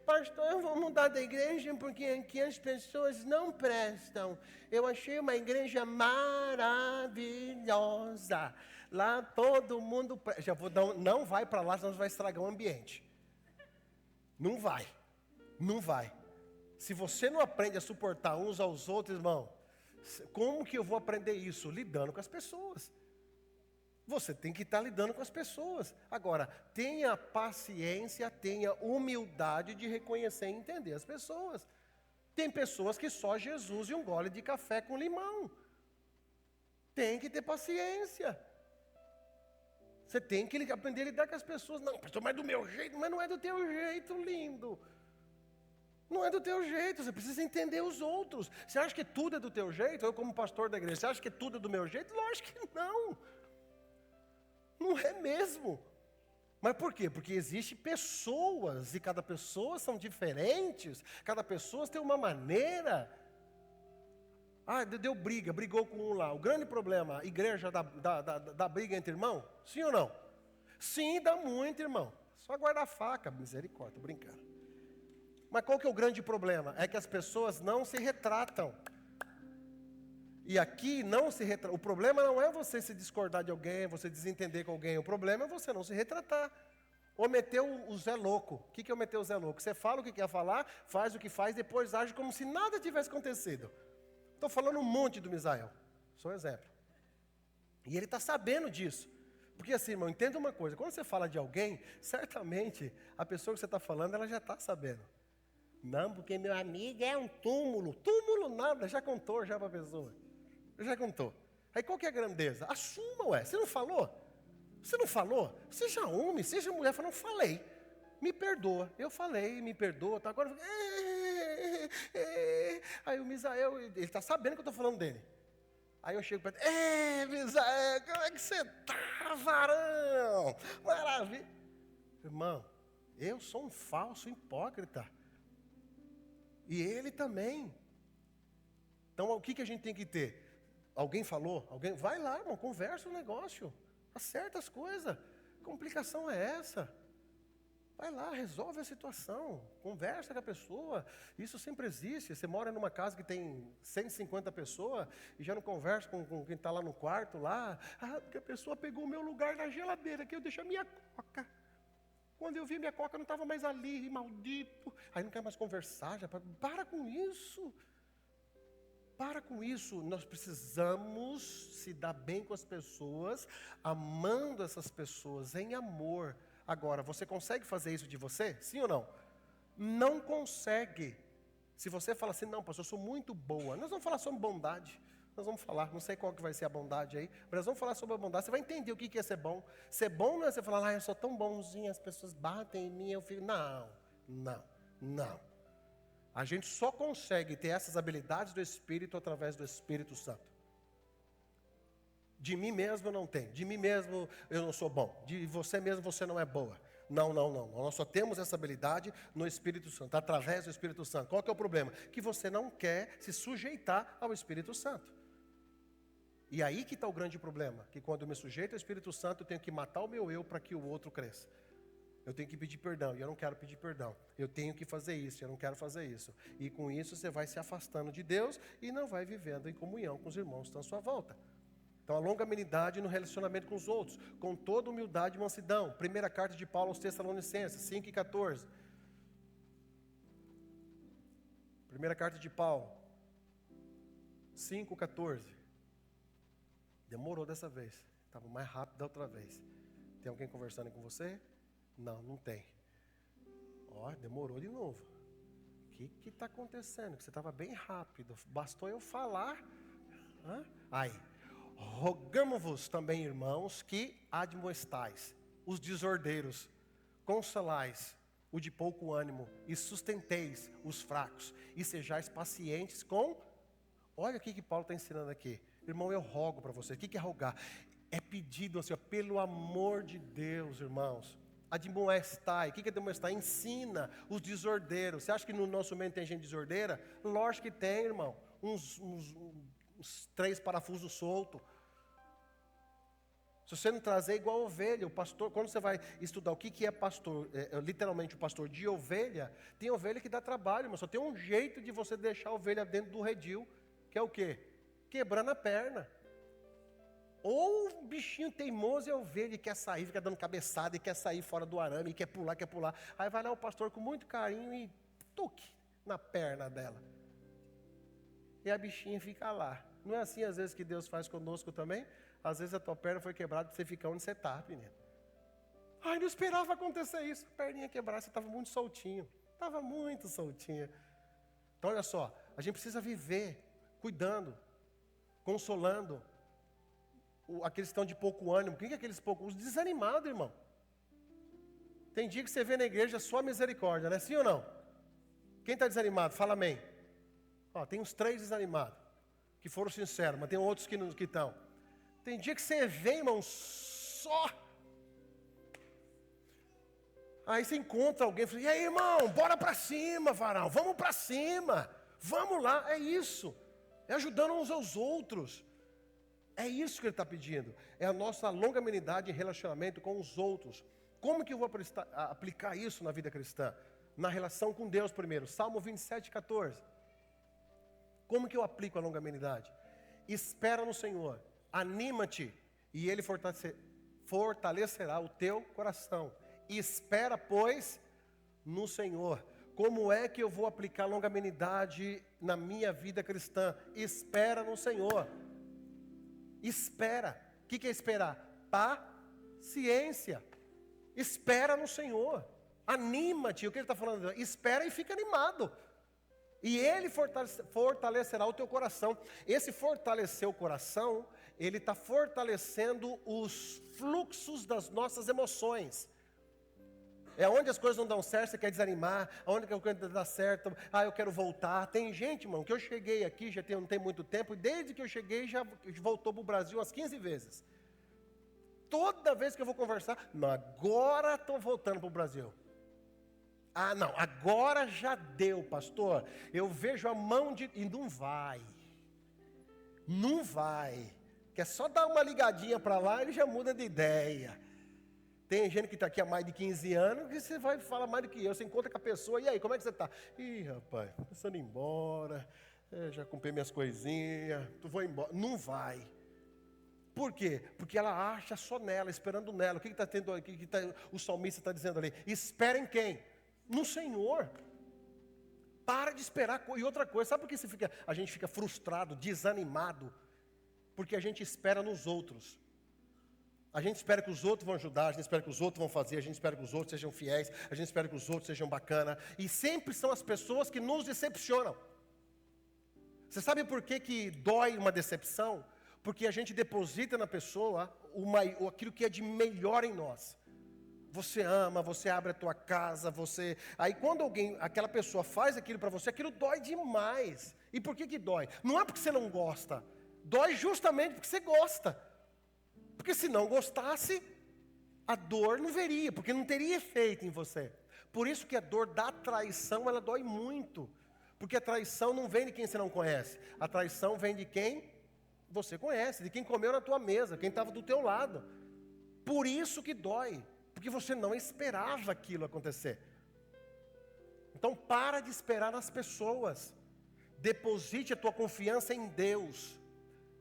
Pastor, eu vou mudar da igreja porque aqui as pessoas não prestam. Eu achei uma igreja maravilhosa. Lá todo mundo já vou dar não vai para lá, senão vai estragar o ambiente. Não vai. Não vai. Se você não aprende a suportar uns aos outros, irmão, como que eu vou aprender isso? Lidando com as pessoas. Você tem que estar lidando com as pessoas. Agora, tenha paciência, tenha humildade de reconhecer e entender as pessoas. Tem pessoas que só Jesus e um gole de café com limão. Tem que ter paciência. Você tem que aprender a lidar com as pessoas. Não, pastor, mas do meu jeito. Mas não é do teu jeito, lindo. Não é do teu jeito, você precisa entender os outros. Você acha que tudo é do teu jeito? Eu como pastor da igreja, você acha que tudo é do meu jeito? Lógico que não. Não é mesmo. Mas por quê? Porque existem pessoas, e cada pessoa são diferentes, cada pessoa tem uma maneira. Ah, deu briga, brigou com um lá. O grande problema, a igreja dá briga entre irmão? Sim ou não? Sim, dá muito, irmão. Só guarda a faca, misericórdia, tô brincando. Mas qual que é o grande problema? É que as pessoas não se retratam. E aqui não se retrata. O problema não é você se discordar de alguém, você desentender com alguém. O problema é você não se retratar. Ou meter o Zé louco. O que é o meter o Zé louco? Você fala o que quer falar, faz o que faz, depois age como se nada tivesse acontecido. Estou falando um monte do Misael. Só um exemplo. E ele está sabendo disso. Porque assim, irmão, entenda uma coisa. Quando você fala de alguém, certamente a pessoa que você está falando, ela já está sabendo. Não, porque meu amigo é um túmulo. Túmulo nada, já contou já para a pessoa. Já contou. Aí qual que é a grandeza? Assuma, ué. Você não falou? Você não falou? Seja homem, seja mulher. Fala, não falei. Me perdoa. Eu falei, me perdoa. Tá? Agora, aí o Misael, ele está sabendo que eu estou falando dele. Aí eu chego para ele, Misael, como é que você tá, varão? Maravilha. Irmão, eu sou um falso hipócrita. E ele também. Então, o que a gente tem que ter? Alguém falou? Alguém? Vai lá, irmão, conversa o negócio. Acerta as coisas. Que complicação é essa? Vai lá, resolve a situação. Conversa com a pessoa. Isso sempre existe. Você mora numa casa que tem 150 pessoas e já não conversa com quem está lá no quarto, lá. Ah, porque a pessoa pegou o meu lugar na geladeira, que eu deixo a minha coca. Quando eu vi, minha coca não estava mais ali, maldito. Aí não quer mais conversar, já para com isso. Para com isso. Nós precisamos se dar bem com as pessoas, amando essas pessoas em amor. Agora, você consegue fazer isso de você? Sim ou não? Não consegue. Se você fala assim, não, pastor, eu sou muito boa. Nós vamos falar sobre bondade. Nós vamos falar, não sei qual que vai ser a bondade aí, mas nós vamos falar sobre a bondade. Você vai entender o que é ser bom. Ser bom não é você falar, eu sou tão bonzinho, as pessoas batem em mim, eu fico... Não. A gente só consegue ter essas habilidades do Espírito através do Espírito Santo. De mim mesmo eu não tenho. De mim mesmo eu não sou bom. De você mesmo você não é boa. Não, não, não. Nós só temos essa habilidade no Espírito Santo, através do Espírito Santo. Qual que é o problema? Que você não quer se sujeitar ao Espírito Santo. E aí que está o grande problema, que quando eu me sujeito ao Espírito Santo, eu tenho que matar o meu eu para que o outro cresça. Eu tenho que pedir perdão, e eu não quero pedir perdão. Eu tenho que fazer isso, e eu não quero fazer isso. E com isso você vai se afastando de Deus e não vai vivendo em comunhão com os irmãos que estão à sua volta. Então, a longanimidade no relacionamento com os outros, com toda humildade e mansidão. Primeira carta de Paulo aos Tessalonicenses, 5:14. Primeira carta de Paulo, 5:14. Demorou dessa vez. Estava mais rápido da outra vez. Tem alguém conversando com você? Não, não tem. Ó, demorou de novo. O que está acontecendo? Que você estava bem rápido. Bastou eu falar. Aí. Rogamo-vos também, irmãos, que admoestais os desordeiros, consolais o de pouco ânimo e sustenteis os fracos e sejais pacientes com... Olha o que Paulo está ensinando aqui. Irmão, eu rogo para você. O que é rogar? É pedido assim, ó, pelo amor de Deus, irmãos. Admoestai. O que é admoestai? Ensina os desordeiros. Você acha que no nosso meio tem gente desordeira? Lógico que tem, irmão. Uns 3 parafusos soltos. Se você não trazer, é igual ovelha. O pastor, quando você vai estudar o que é pastor, literalmente o pastor de ovelha, tem ovelha que dá trabalho, mas só tem um jeito de você deixar a ovelha dentro do redil, que é o quê? Quebrando a perna. Ou o bichinho teimoso é ovelha e quer sair, fica dando cabeçada e quer sair fora do arame, e quer pular. Aí vai lá o pastor com muito carinho e tuque na perna dela. E a bichinha fica lá. Não é assim às vezes que Deus faz conosco também? Às vezes a tua perna foi quebrada para você ficar onde você está, menino. Ai, não esperava acontecer isso. A perninha quebrada, você estava muito soltinho. Estava muito soltinha. Então olha só, a gente precisa viver cuidando, consolando aqueles que estão de pouco ânimo. Quem que é aqueles poucos? Os desanimados, irmão. Tem dia que você vê na igreja só misericórdia, não é sim ou não? Quem está desanimado? Fala amém. Ó, tem uns 3 desanimados, que foram sinceros, mas tem outros que estão. Tem dia que você vê, irmão, só. Aí você encontra alguém e fala, e aí, irmão, bora para cima, varão, vamos para cima. Vamos lá, é isso. É ajudando uns aos outros. É isso que ele está pedindo. É a nossa longanimidade em relacionamento com os outros. Como que eu vou aplicar isso na vida cristã? Na relação com Deus primeiro. Salmo 27:14. Como que eu aplico a longanimidade? Espera no Senhor. Anima-te e Ele fortalecerá o teu coração. Espera, pois, no Senhor. Como é que eu vou aplicar longanimidade na minha vida cristã? Espera no Senhor. Espera. O que é esperar? Paciência. Espera no Senhor. Anima-te. O que ele está falando? Espera e fica animado. E Ele fortalecerá o teu coração. Esse fortalecer o coração, Ele está fortalecendo os fluxos das nossas emoções. É onde as coisas não dão certo, você quer desanimar. Onde que a coisa dá certo, eu quero voltar. Tem gente, irmão, que eu cheguei aqui, não tem muito tempo, e desde que eu cheguei, já voltou para o Brasil umas 15 vezes. Toda vez que eu vou conversar, não, agora estou voltando para o Brasil. Ah, não, agora já deu, pastor. Eu vejo a mão de... E não vai. Não vai. Que é só dar uma ligadinha para lá, ele já muda de ideia. Tem gente que está aqui há mais de 15 anos, que você vai falar mais do que eu. Você encontra com a pessoa, e aí, como é que você está? Ih, rapaz, pensando em ir embora. Já comprei minhas coisinhas, tu vou embora. Não vai. Por quê? Porque ela acha só nela, esperando nela. O que está tendo aqui? O salmista está dizendo ali? Espera em quem? No Senhor. Para de esperar. E outra coisa, sabe por que a gente fica frustrado, desanimado? Porque a gente espera nos outros. A gente espera que os outros vão ajudar, a gente espera que os outros vão fazer, a gente espera que os outros sejam fiéis, a gente espera que os outros sejam bacanas. E sempre são as pessoas que nos decepcionam. Você sabe por que dói uma decepção? Porque a gente deposita na pessoa aquilo que é de melhor em nós. Você ama, você abre a tua casa, Aí quando aquela pessoa faz aquilo para você, aquilo dói demais. E por que dói? Não é porque você não gosta. Dói justamente porque você gosta. Porque se não gostasse, a dor não veria, porque não teria efeito em você. Por isso que a dor da traição, ela dói muito. Porque a traição não vem de quem você não conhece. A traição vem de quem você conhece, de quem comeu na tua mesa, quem estava do teu lado. Por isso que dói, porque você não esperava aquilo acontecer. Então para de esperar nas pessoas. Deposite a tua confiança em Deus.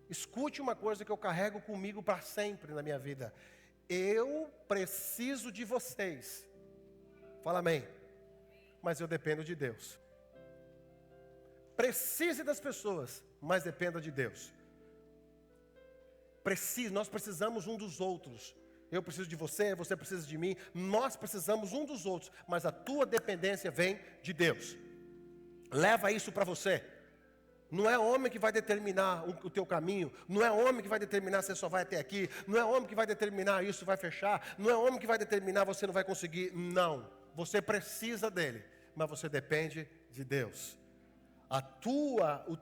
Escute uma coisa que eu carrego comigo para sempre na minha vida. Eu preciso de vocês. Fala amém. Mas eu dependo de Deus. Precise das pessoas, mas dependa de Deus. Nós precisamos um dos outros. Eu preciso de você, você precisa de mim. Nós precisamos um dos outros, mas a tua dependência vem de Deus. Leva isso para você. Não é homem que vai determinar o teu caminho. Não é homem que vai determinar se você só vai até aqui. Não é homem que vai determinar isso vai fechar. Não é homem que vai determinar você não vai conseguir. Não. Você precisa dele, mas você depende de Deus. O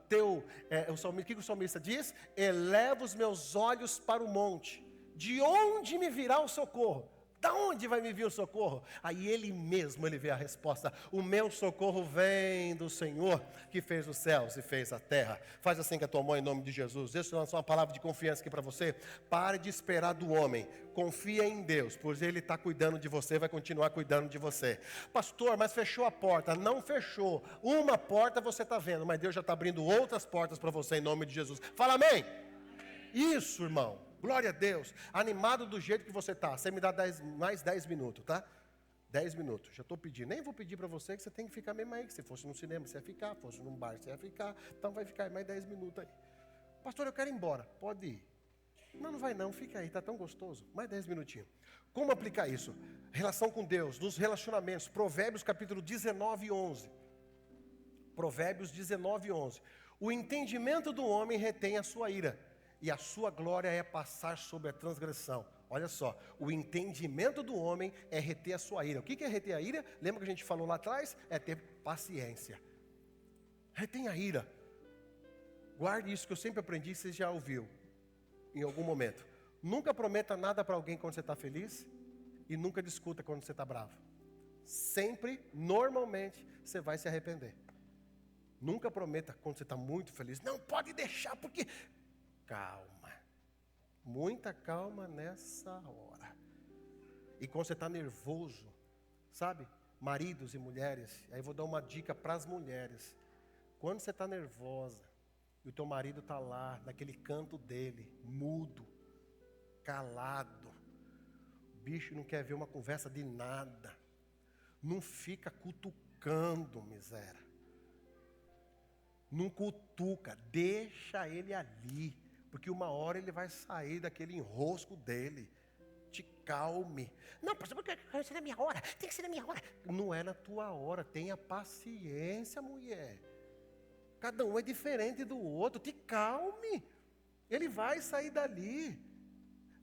que o salmista diz? Eleva os meus olhos para o monte. De onde me virá o socorro? Da onde vai me vir o socorro? Aí ele vê a resposta. O meu socorro vem do Senhor, que fez os céus e fez a terra. Faz assim com a tua mão em nome de Jesus. Deixa eu lançar uma palavra de confiança aqui para você. Pare de esperar do homem. Confia em Deus, pois Ele está cuidando de você, vai continuar cuidando de você. Pastor, mas fechou a porta. Não fechou. Uma porta você está vendo, mas Deus já está abrindo outras portas para você em nome de Jesus. Fala amém. Isso, irmão. Glória a Deus. Animado do jeito que você está. Você me dá mais 10 minutos, tá? 10 minutos. Já estou pedindo. Nem vou pedir para você que você tem que ficar mesmo aí. Que se fosse no cinema, você ia ficar. Se fosse num bar, você ia ficar. Então vai ficar mais 10 minutos aí. Pastor, eu quero ir embora. Pode ir. Não vai não. Fica aí. Está tão gostoso. Mais 10 minutinhos. Como aplicar isso? Relação com Deus, nos relacionamentos. Provérbios capítulo 19, 11. Provérbios 19, 11. O entendimento do homem retém a sua ira, e a sua glória é passar sobre a transgressão. Olha só, o entendimento do homem é reter a sua ira. O que é reter a ira? Lembra que a gente falou lá atrás? É ter paciência. Retém a ira. Guarde isso que eu sempre aprendi, você já ouviu em algum momento. Nunca prometa nada para alguém quando você está feliz, e nunca discuta quando você está bravo. Sempre, normalmente, você vai se arrepender. Nunca prometa quando você está muito feliz. Não, pode deixar, porque... Calma. Muita calma nessa hora. E quando você está nervoso, sabe? Maridos e mulheres, aí vou dar uma dica para as mulheres. Quando você está nervosa, e o teu marido está lá, naquele canto dele, mudo, calado, o bicho não quer ver uma conversa de nada, não fica cutucando, miséria. Não cutuca, deixa ele ali. Porque uma hora ele vai sair daquele enrosco dele. Te calme. Não, pastor, porque tem que ser na minha hora. Tem que ser na minha hora. Não é na tua hora. Tenha paciência, mulher. Cada um é diferente do outro. Te calme. Ele vai sair dali.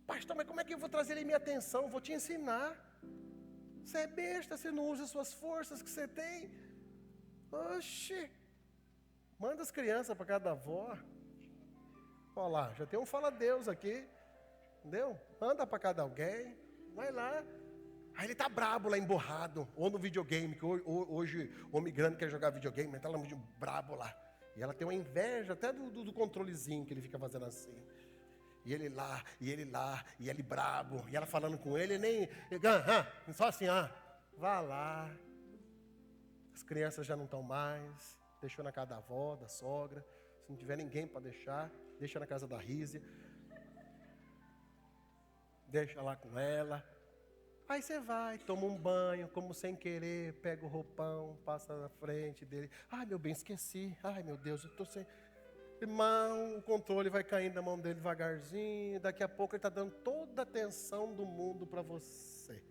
Pastor, mas como é que eu vou trazer ele em minha atenção? Vou te ensinar. Você é besta, você não usa as suas forças que você tem. Oxi. Manda as crianças para casa da avó. Olha lá, já tem um fala-Deus aqui. Entendeu? Anda para casa de alguém. Vai lá. Aí ele tá brabo lá, emborrado. Ou no videogame, que hoje o homem grande quer jogar videogame, mas tá lá brabo lá. E ela tem uma inveja até do controlezinho que ele fica fazendo assim. E ele lá, e ele brabo. E ela falando com ele, nem... só assim, vá lá. As crianças já não estão mais. Deixou na casa da avó, da sogra. Se não tiver ninguém para deixar, deixa na casa da Rízia. Deixa lá com ela. Aí você vai, toma um banho, como sem querer, pega o roupão, passa na frente dele. Ai, meu bem, esqueci. Ai, meu Deus, eu estou sem... Irmão, o controle vai caindo da mão dele devagarzinho. Daqui a pouco ele está dando toda a atenção do mundo para você.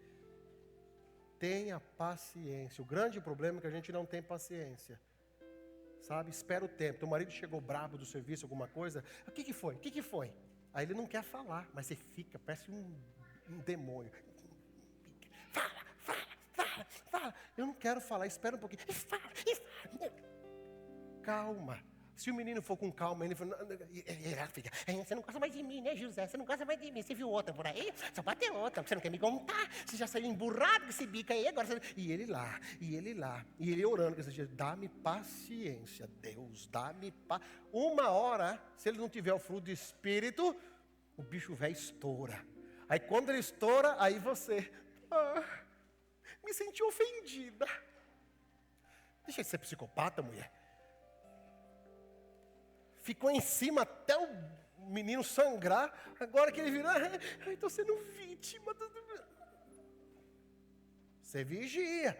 Tenha paciência. O grande problema é que a gente não tem paciência. Sabe, espera o tempo. Teu marido chegou brabo do serviço, alguma coisa. O que foi? O que foi? Aí ele não quer falar, mas você fica, parece um demônio. Fala. Eu não quero falar, espera um pouquinho. Fala. Calma. Se o menino for com calma, ele fala, ela fica, você não gosta mais de mim, né, José? Você não gosta mais de mim. Você viu outra por aí? Só vai ter outra. Você não quer me contar? Você já saiu emburrado com esse bico aí agora. E ele lá. E ele orando com esse dia, dá-me paciência, Deus, dá-me paciência. 1 hora, se ele não tiver o fruto do Espírito, o bicho velho estoura. Aí quando ele estoura, aí você, me senti ofendida. Deixa de ser psicopata, mulher. Ficou em cima até o menino sangrar. Agora que ele virou, estou sendo vítima. Você vigia.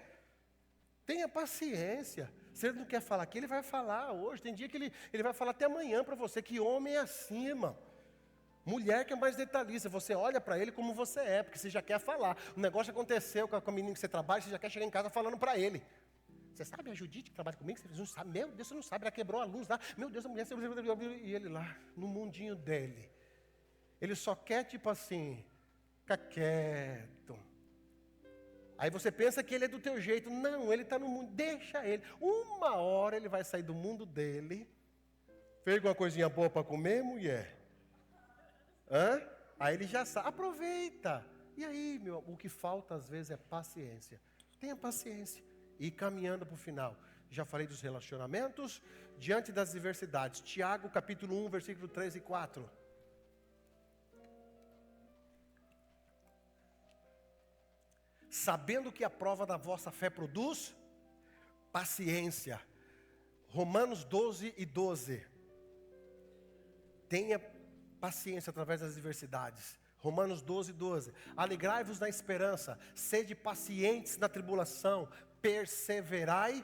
Tenha paciência. Se ele não quer falar aqui, ele vai falar hoje. Tem dia que ele vai falar até amanhã para você. Que homem é assim, irmão. Mulher que é mais detalhista. Você olha para ele como você é, porque você já quer falar. O negócio aconteceu com a menina que você trabalha, você já quer chegar em casa falando para ele. Você sabe a Judite que trabalha comigo? Você não sabe? Meu Deus, você não sabe. Ela quebrou a luz lá. Meu Deus, a mulher... E ele lá, no mundinho dele. Ele só quer, tipo assim, ficar quieto. Aí você pensa que ele é do teu jeito. Não, ele está no mundo. Deixa ele. 1 hora ele vai sair do mundo dele. Fez alguma coisinha boa para comer, mulher? Aí ele já sabe. Aproveita. E aí, o que falta às vezes é paciência. Tenha paciência. E caminhando para o final, já falei dos relacionamentos, diante das diversidades. Tiago, capítulo 1, versículo 3 e 4. Sabendo que a prova da vossa fé produz paciência. Romanos 12 e 12. Tenha paciência através das diversidades. Romanos 12, 12. Alegrai-vos na esperança, sede pacientes na tribulação, perseverai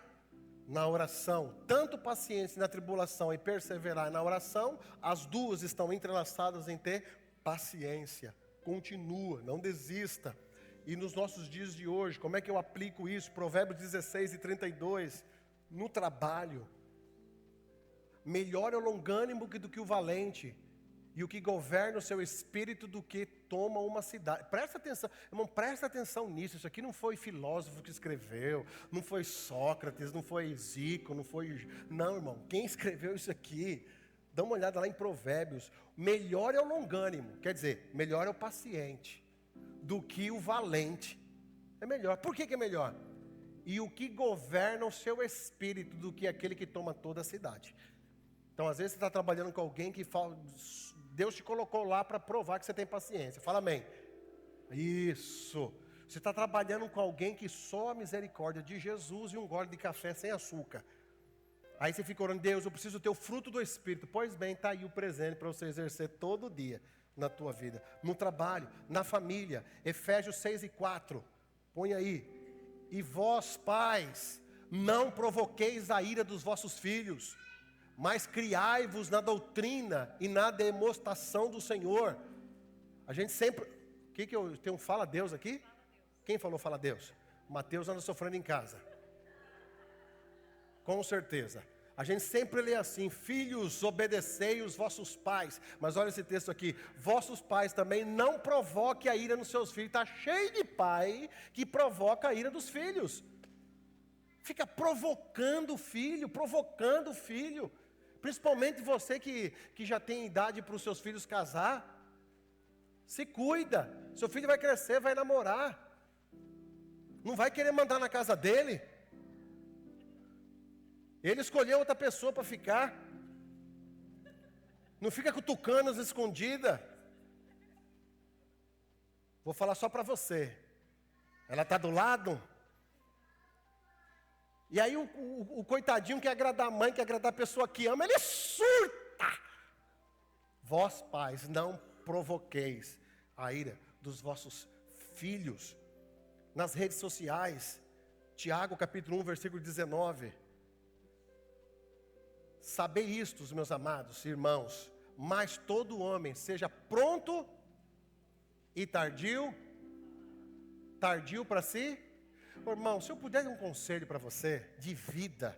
na oração. Tanto paciência na tribulação e perseverar na oração, as duas estão entrelaçadas em ter paciência. Continua, não desista. E nos nossos dias de hoje, como é que eu aplico isso? Provérbios 16 e 32. No trabalho, melhor é o longânimo do que o valente, e o que governa o seu espírito do que toma uma cidade. Presta atenção, irmão, presta atenção nisso. Isso aqui não foi filósofo que escreveu, não foi Sócrates, não foi Zico, não foi... Não, irmão, quem escreveu isso aqui, dá uma olhada lá em Provérbios. Melhor é o longânimo, quer dizer, melhor é o paciente do que o valente. É melhor. Por que é melhor? E o que governa o seu espírito do que aquele que toma toda a cidade. Então, às vezes você está trabalhando com alguém que fala... Deus te colocou lá para provar que você tem paciência. Fala amém. Isso. Você está trabalhando com alguém que só a misericórdia de Jesus e um gole de café sem açúcar. Aí você fica orando, Deus, eu preciso ter o fruto do Espírito. Pois bem, está aí o presente para você exercer todo dia na tua vida. No trabalho, na família. Efésios 6 e 4. Põe aí. E vós, pais, não provoqueis a ira dos vossos filhos, mas criai-vos na doutrina e na demonstração do Senhor. A gente sempre... O que eu tenho um fala Deus aqui? Quem falou fala Deus? Mateus anda sofrendo em casa. Com certeza. A gente sempre lê assim, filhos, obedecei os vossos pais. Mas olha esse texto aqui, vossos pais também não provoquem a ira nos seus filhos. Está cheio de pai que provoca a ira dos filhos. Fica provocando o filho, provocando o filho. Principalmente você que já tem idade para os seus filhos casar. Se cuida. Seu filho vai crescer, vai namorar. Não vai querer mandar na casa dele. Ele escolheu outra pessoa para ficar. Não fica cutucando as escondidas. Vou falar só para você. Ela está do lado. E aí o coitadinho quer agradar a mãe, quer agradar a pessoa que ama, ele surta. Vós, pais, não provoqueis a ira dos vossos filhos. Nas redes sociais, Tiago capítulo 1, versículo 19. Sabei isto, meus amados irmãos, mas todo homem seja pronto e tardio para si. Irmão, se eu puder dar um conselho para você, de vida,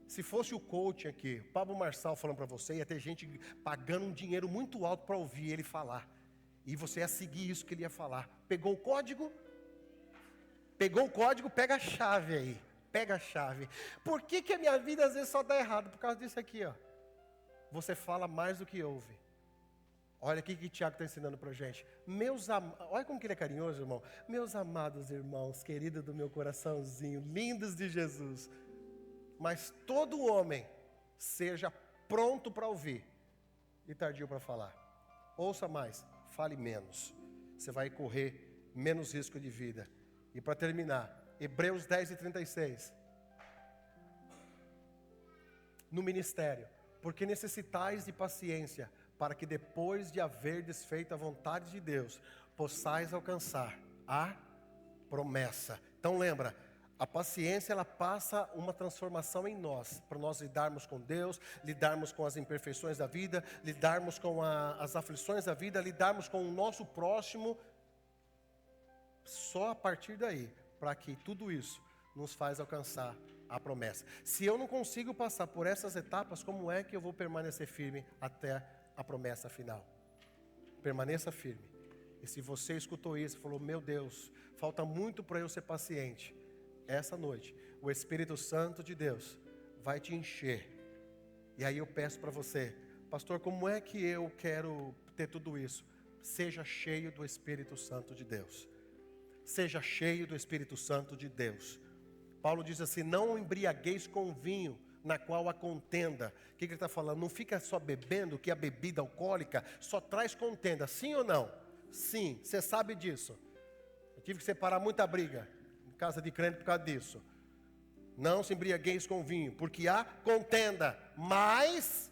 se fosse o coach aqui, o Pablo Marçal falando para você, ia ter gente pagando um dinheiro muito alto para ouvir ele falar, e você ia seguir isso que ele ia falar. Pegou o código? Pegou o código, pega a chave aí. Pega a chave. Por que a minha vida às vezes só dá errado? Por causa disso aqui, ó. Você fala mais do que ouve. Olha aqui que Tiago está ensinando para a gente. Olha como que ele é carinhoso, irmão. Meus amados irmãos, queridos do meu coraçãozinho, lindos de Jesus. Mas todo homem seja pronto para ouvir e tardio para falar. Ouça mais, fale menos. Você vai correr menos risco de vida. E para terminar, Hebreus 10:36. No ministério, porque necessitais de paciência, para que depois de haver desfeito a vontade de Deus, possais alcançar a promessa. Então lembra, a paciência ela passa uma transformação em nós, para nós lidarmos com Deus, lidarmos com as imperfeições da vida, lidarmos com as aflições da vida, lidarmos com o nosso próximo, só a partir daí, para que tudo isso nos faz alcançar a promessa. Se eu não consigo passar por essas etapas, como é que eu vou permanecer firme até a promessa final? Permaneça firme. E se você escutou isso e falou, meu Deus, falta muito para eu ser paciente, essa noite, o Espírito Santo de Deus vai te encher. E aí eu peço para você, pastor, como é que eu quero ter tudo isso? Seja cheio do Espírito Santo de Deus. Seja cheio do Espírito Santo de Deus. Paulo diz assim, não embriagueis com vinho, na qual há contenda. O que ele está falando? Não fica só bebendo, que a bebida alcoólica só traz contenda, sim ou não? Sim, você sabe disso. Eu tive que separar muita briga em casa de crente por causa disso. Não se embriagueis com vinho, porque há contenda, mas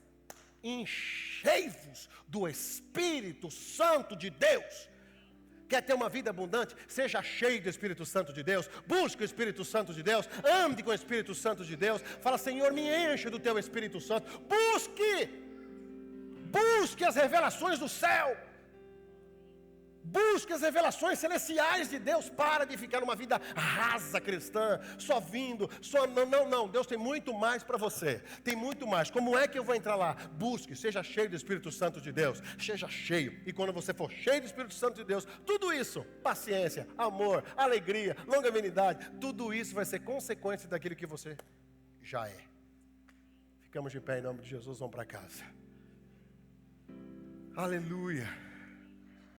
enchei-vos do Espírito Santo de Deus. Quer ter uma vida abundante? Seja cheio do Espírito Santo de Deus. Busque o Espírito Santo de Deus. Ande com o Espírito Santo de Deus. Fala, Senhor, me enche do teu Espírito Santo. Busque as revelações do céu. Busque as revelações celestiais de Deus. Para de ficar numa vida rasa cristã, só vindo, só não. Deus tem muito mais para você. Tem muito mais. Como é que eu vou entrar lá? Busque, seja cheio do Espírito Santo de Deus. Seja cheio. E quando você for cheio do Espírito Santo de Deus, tudo isso, paciência, amor, alegria, longanimidade, tudo isso vai ser consequência daquilo que você já é. Ficamos de pé em nome de Jesus, vamos para casa. Aleluia.